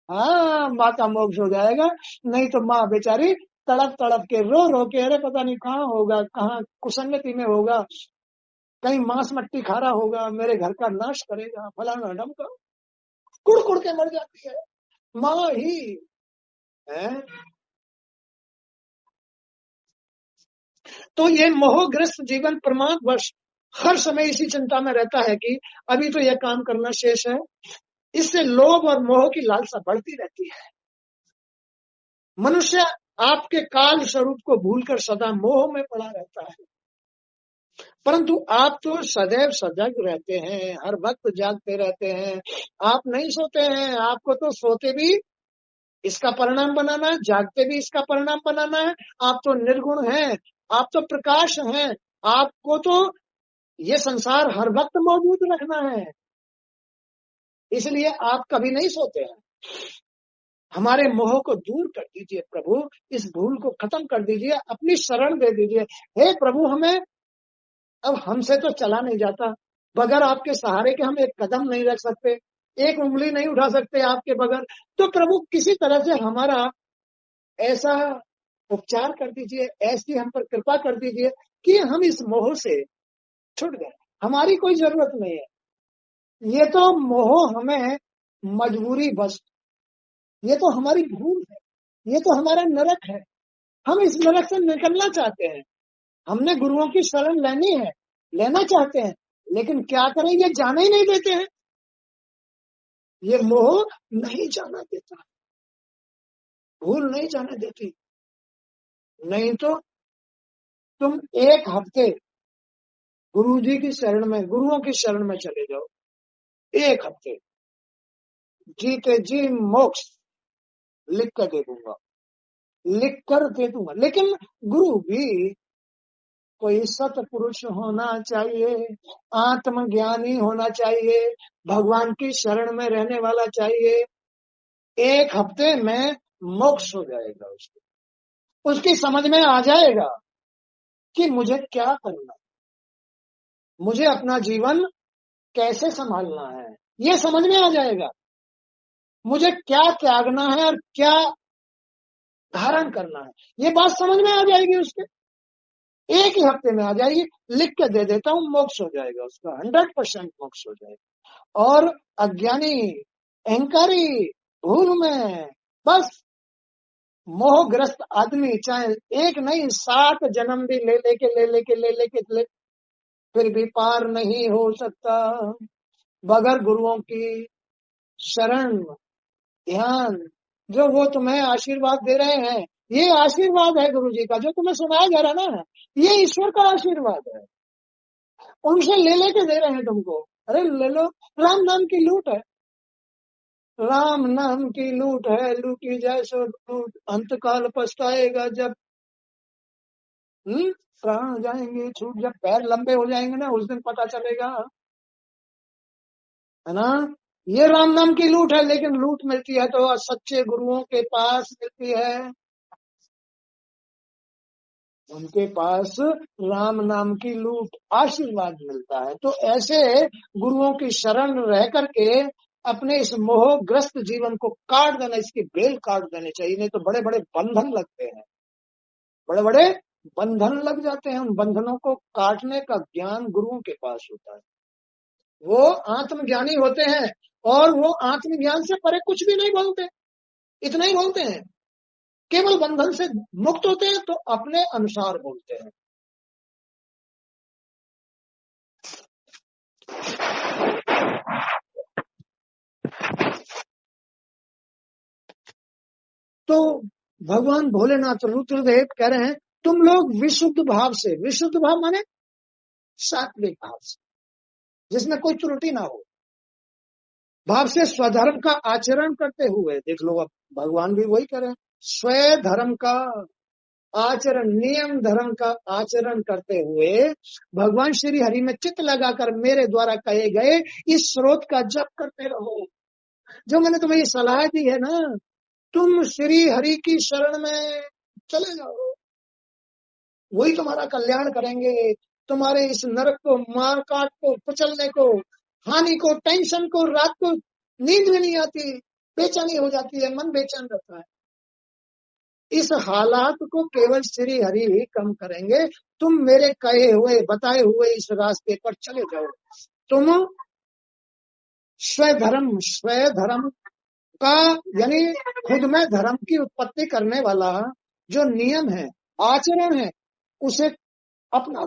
हाँ, माँ का मोक्ष हो जाएगा। नहीं तो माँ बेचारी तड़प तड़प के रो रो के, अरे पता नहीं कहाँ होगा, कहाँ कुसंगति में होगा, कहीं मांस मट्टी खा रहा होगा, मेरे घर का नाश करेगा, फलाना ढमका, कुड़ कुड़ के मर जाती है माँ ही है। तो ये मोहग्रस्त जीवन प्रमादवश हर समय इसी चिंता में रहता है कि अभी तो यह काम करना शेष है। इससे लोभ और मोह की लालसा बढ़ती रहती है। मनुष्य आपके काल स्वरूप को भूलकर सदा मोह में पड़ा रहता है, परंतु आप तो सदैव सजग रहते हैं, हर वक्त जागते रहते हैं, आप नहीं सोते हैं। आपको तो सोते भी इसका परिणाम बनाना है, जागते भी इसका परिणाम बनाना है। आप तो निर्गुण हैं, आप तो प्रकाश हैं, आपको तो ये संसार हर वक्त मौजूद रखना है। इसलिए आप कभी नहीं सोते हैं। हमारे मोह को दूर कर दीजिए प्रभु, इस भूल को खत्म कर दीजिए, अपनी शरण दे दीजिए। हे प्रभु, हमें अब हमसे तो चला नहीं जाता, बगैर आपके सहारे के हम एक कदम नहीं रख सकते, एक उंगली नहीं उठा सकते आपके बगैर। तो प्रभु किसी तरह से हमारा ऐसा उपचार कर दीजिए, ऐसी हम पर कृपा कर दीजिए कि हम इस मोह से छूट गए। हमारी कोई जरूरत नहीं है, ये तो मोह हमें मजबूरी बस, ये तो हमारी भूल है, ये तो हमारा नरक है। हम इस नरक से निकलना चाहते हैं, हमने गुरुओं की शरण लेनी है, लेना चाहते हैं, लेकिन क्या करें, ये जाने ही नहीं देते हैं। ये मोह नहीं जाना देता, भूल नहीं जाने देती। नहीं तो तुम एक हफ्ते गुरुजी की शरण में, गुरुओं की शरण में चले जाओ, एक हफ्ते, जीते जी मोक्ष लिख कर दे दूंगा, लिख कर दे दूंगा। लेकिन गुरु भी कोई सतपुरुष होना चाहिए, आत्मज्ञानी होना चाहिए, भगवान की शरण में रहने वाला चाहिए। एक हफ्ते में मोक्ष हो जाएगा उसको, उसकी समझ में आ जाएगा कि मुझे क्या करना, मुझे अपना जीवन कैसे संभालना है, ये समझ में आ जाएगा। मुझे क्या त्यागना है और क्या धारण करना है, ये बात समझ में आ जाएगी उसके, एक ही हफ्ते में आ जाएगी। लिख के दे देता हूँ, मोक्ष हो जाएगा उसका, 100% मोक्ष हो जाएगा। और अज्ञानी, अहंकारी, भूल में बस मोहग्रस्त आदमी चाहे एक नहीं 7 जन्म भी ले लेके फिर भी पार नहीं हो सकता बगैर गुरुओं की शरण, ध्यान। जो वो तुम्हें आशीर्वाद दे रहे हैं, ये आशीर्वाद है गुरु जी का, जो तुम्हें सुनाया जा रहा ना, ये ईश्वर का आशीर्वाद है। उनसे ले लेके दे रहे हैं तुमको, अरे ले लो, राम नाम की लूट है, राम नाम की लूट है, लूटी जैसो लूट, अंतकाल पछताएगा जब प्राण जाएंगे छूट, जब पैर लंबे हो जाएंगे ना, उस दिन पता चलेगा, है ना। ये राम नाम की लूट है, लेकिन लूट मिलती है तो सच्चे गुरुओं के पास मिलती है, उनके पास राम नाम की लूट आशीर्वाद मिलता है। तो ऐसे गुरुओं की शरण रह करके अपने इस मोहग्रस्त जीवन को काट देना, इसकी बेल काट देनी चाहिए, नहीं तो बड़े बड़े बंधन लगते हैं, बड़े बड़े बंधन लग जाते हैं। उन बंधनों को काटने का ज्ञान गुरुओं के पास होता है, वो आत्मज्ञानी होते हैं, और वो आत्मज्ञान से परे कुछ भी नहीं बोलते, इतना ही बोलते हैं, केवल बंधन से मुक्त होते हैं तो अपने अनुसार बोलते हैं। तो भगवान भोलेनाथ रुद्रदेव कह रहे हैं, तुम लोग विशुद्ध भाव से, विशुद्ध भाव माने सात्विक भाव से, जिसमें कोई त्रुटि ना हो, भाव से स्वधर्म का आचरण करते हुए, देख लो अब भगवान भी वही करें, स्वधर्म का आचरण, नियम धर्म का आचरण करते हुए भगवान श्री हरि में चित्त लगाकर मेरे द्वारा कहे गए इस स्रोत का जप करते रहो। जो मैंने तुम्हें ये सलाह दी है ना, तुम श्री हरि की शरण में चले जाओ, वही तुम्हारा कल्याण करेंगे। तुम्हारे इस नरक को, मार काट को, कुचलने को, हानि को, टेंशन को, रात को नींद भी नहीं आती, बेचैनी हो जाती है, मन बेचैन रहता है, इस हालात को केवल श्री हरि ही कम करेंगे। तुम मेरे कहे हुए, बताए हुए इस रास्ते पर चले जाओ। तुम स्वधर्म का, यानी खुद में धर्म की उत्पत्ति करने वाला जो नियम है, आचरण है, उसे अपना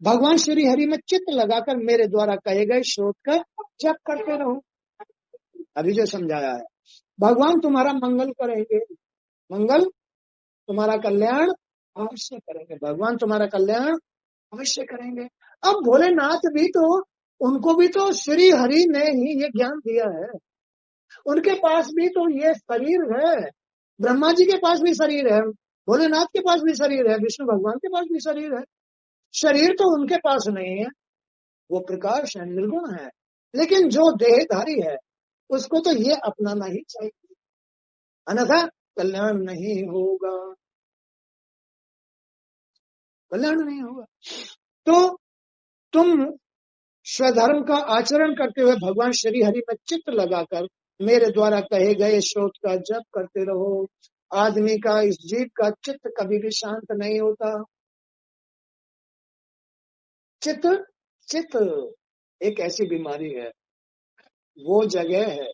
भगवान श्री हरि में चित्त लगाकर मेरे द्वारा कहे गए स्रोत का जप करते रहो। अभी जो समझाया है, भगवान तुम्हारा मंगल करेंगे, मंगल तुम्हारा कल्याण अवश्य करेंगे, भगवान तुम्हारा कल्याण अवश्य करेंगे। अब भोलेनाथ भी तो, उनको भी तो श्री हरि ने ही ये ज्ञान दिया है, उनके पास भी तो ये शरीर है, ब्रह्मा जी के पास भी शरीर है, भोलेनाथ के पास भी शरीर है, विष्णु भगवान के पास भी शरीर है। शरीर तो उनके पास नहीं है, वो प्रकाश है, निर्गुण है, लेकिन जो देहधारी है उसको तो ये अपनाना ही चाहिए, अन्यथा कल्याण नहीं होगा, कल्याण नहीं होगा। तो तुम स्वधर्म का आचरण करते हुए भगवान श्री हरि में चित्त लगाकर मेरे द्वारा कहे गए श्लोक का जप करते रहो। आदमी का, इस जीव का चित्त कभी भी शांत नहीं होता। चित्त चित्त एक ऐसी बीमारी है, वो जगह है,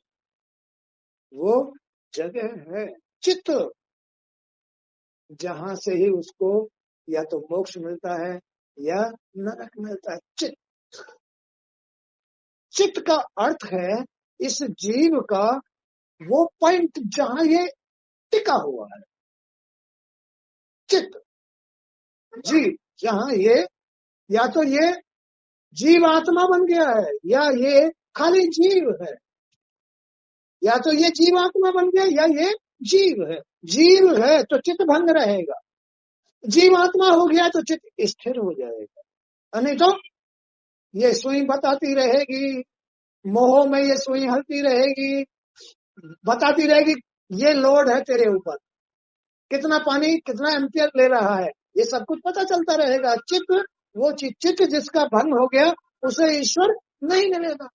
वो जगह है चित्त, जहां से ही उसको या तो मोक्ष मिलता है या नरक मिलता है। चित्त, चित्त का अर्थ है इस जीव का वो पॉइंट जहां ये टिका हुआ है। चित्त, जीव, जहां ये या तो ये जीव आत्मा बन गया है या ये खाली जीव है, या तो ये जीव आत्मा बन गया या ये जीव है। जीव है तो चित्त भंग रहेगा, जीव आत्मा हो गया तो चित्त स्थिर हो जाएगा। नहीं तो ये सुई बताती रहेगी, मोह में ये सुई हलती रहेगी, बताती रहेगी ये लोड है तेरे ऊपर, कितना पानी कितना एम्पियर ले रहा है, ये सब कुछ पता चलता रहेगा। चित्त, वो चित्त जिसका भंग हो गया उसे ईश्वर नहीं मिलेगा,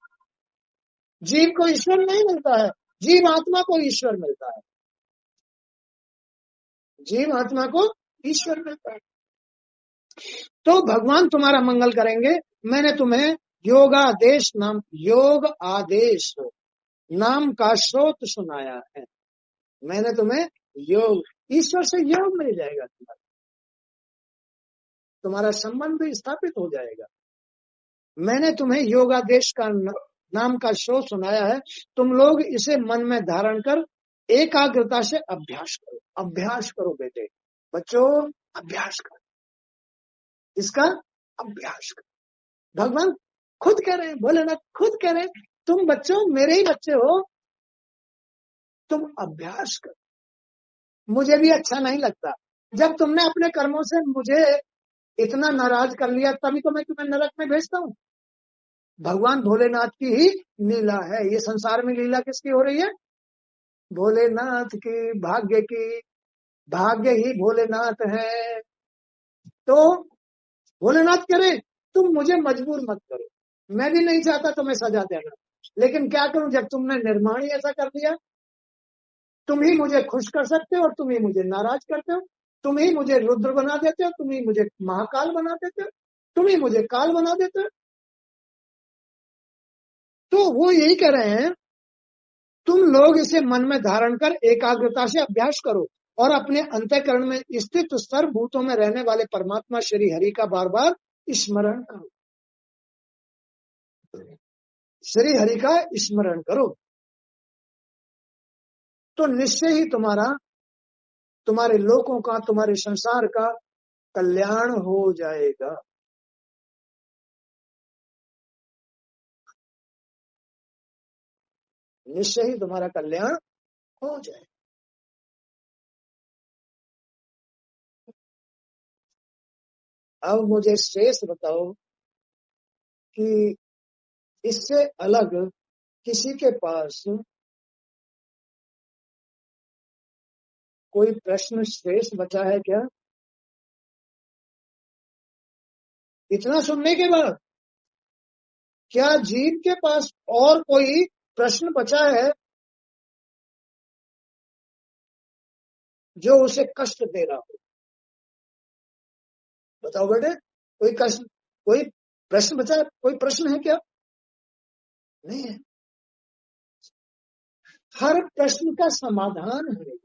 जीव को ईश्वर नहीं मिलता है, जीव आत्मा को ईश्वर मिलता है, जीव आत्मा को ईश्वर मिलता है। तो भगवान तुम्हारा मंगल करेंगे। मैंने तुम्हें योगादेश नाम, योग आदेश नाम का स्रोत सुनाया है। मैंने तुम्हें योग, ईश्वर से योग मिल जाएगा, तुम्हारा संबंध स्थापित हो जाएगा। मैंने तुम्हें योगादेश का नाम का स्रोत सुनाया है, तुम लोग इसे मन में धारण कर एकाग्रता से अभ्यास करो। अभ्यास करो बेटे, बच्चों अभ्यास करो, इसका अभ्यास करो। भगवान खुद कह रहे हैं, भोलेनाथ खुद कह रहे हैं, तुम बच्चों मेरे ही बच्चे हो, तुम अभ्यास करो। मुझे भी अच्छा नहीं लगता, जब तुमने अपने कर्मों से मुझे इतना नाराज कर लिया तभी तो मैं तुम्हें नरक में भेजता हूँ। भगवान भोलेनाथ की ही लीला है, ये संसार में लीला किसकी हो रही है? भोलेनाथ की, भाग्य की, भाग्य ही भोलेनाथ है। तो भोलेनाथ करे तुम मुझे मजबूर मत करो, मैं भी नहीं चाहता तुम्हें सजा देना, लेकिन क्या करूं जब तुमने निर्माण ही ऐसा कर दिया। तुम ही मुझे खुश कर सकते हो और तुम ही मुझे नाराज करते हो, तुम ही मुझे रुद्र बना देते हो, तुम ही मुझे महाकाल बना देते हो, तुम ही मुझे काल बना देते हो। तो वो यही कह रहे हैं, तुम लोग इसे मन में धारण कर एकाग्रता से अभ्यास करो और अपने अंतःकरण में स्थित सर्वभूतों में रहने वाले परमात्मा श्री हरि का बार बार स्मरण करो। श्री हरि का स्मरण करो तो निश्चय ही तुम्हारे लोगों का, तुम्हारे संसार का कल्याण हो जाएगा। निश्चय ही तुम्हारा कल्याण हो जाएगा। अब मुझे शेष बताओ कि इससे अलग किसी के पास कोई प्रश्न शेष बचा है क्या? इतना सुनने के बाद क्या जीव के पास और कोई प्रश्न बचा है जो उसे कष्ट दे रहा हो? बताओ बेटे, कोई कष्ट, कोई प्रश्न बचा, कोई प्रश्न है क्या? नहीं है। हर प्रश्न का समाधान है,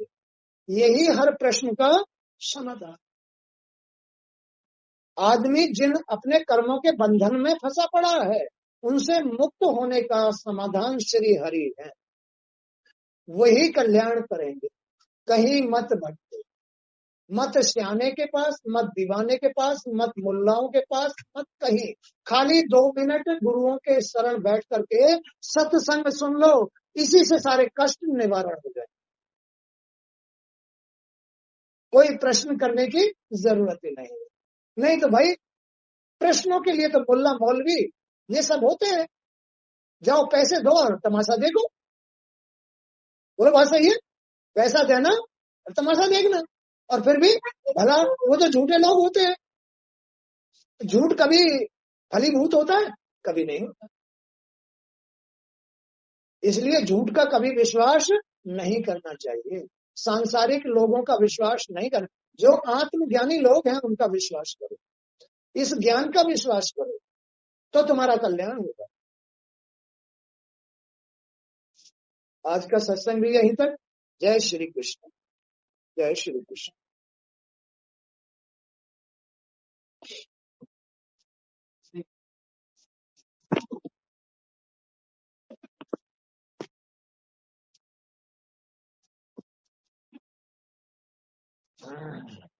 यही हर प्रश्न का समाधान। आदमी जिन अपने कर्मों के बंधन में फंसा पड़ा है उनसे मुक्त होने का समाधान श्री हरि है, वही कल्याण करेंगे। कहीं मत भटके, मत सियाने के पास, मत दीवाने के पास, मत मुल्लाओं के पास, मत कहीं। खाली 2 मिनट गुरुओं के शरण बैठ करके सत्संग सुन लो, इसी से सारे कष्ट निवारण हो जाए। कोई प्रश्न करने की जरूरत ही नहीं है। नहीं तो भाई प्रश्नों के लिए तो मुल्ला मौलवी ये सब होते हैं, जाओ पैसे दो और तमाशा देखो। बोलो बात सही है, पैसा देना और तमाशा देखना। और फिर भी भला वो तो झूठे लोग होते हैं। झूठ कभी फलीभूत होता है? कभी नहीं होता। इसलिए झूठ का कभी विश्वास नहीं करना चाहिए। सांसारिक लोगों का विश्वास नहीं करना। जो आत्मज्ञानी लोग हैं उनका विश्वास करो, इस ज्ञान का विश्वास करो, तो तुम्हारा कल्याण होगा। आज का सत्संग भी यहीं तक। जय श्री कृष्ण। जय श्री कृष्ण। हाँ।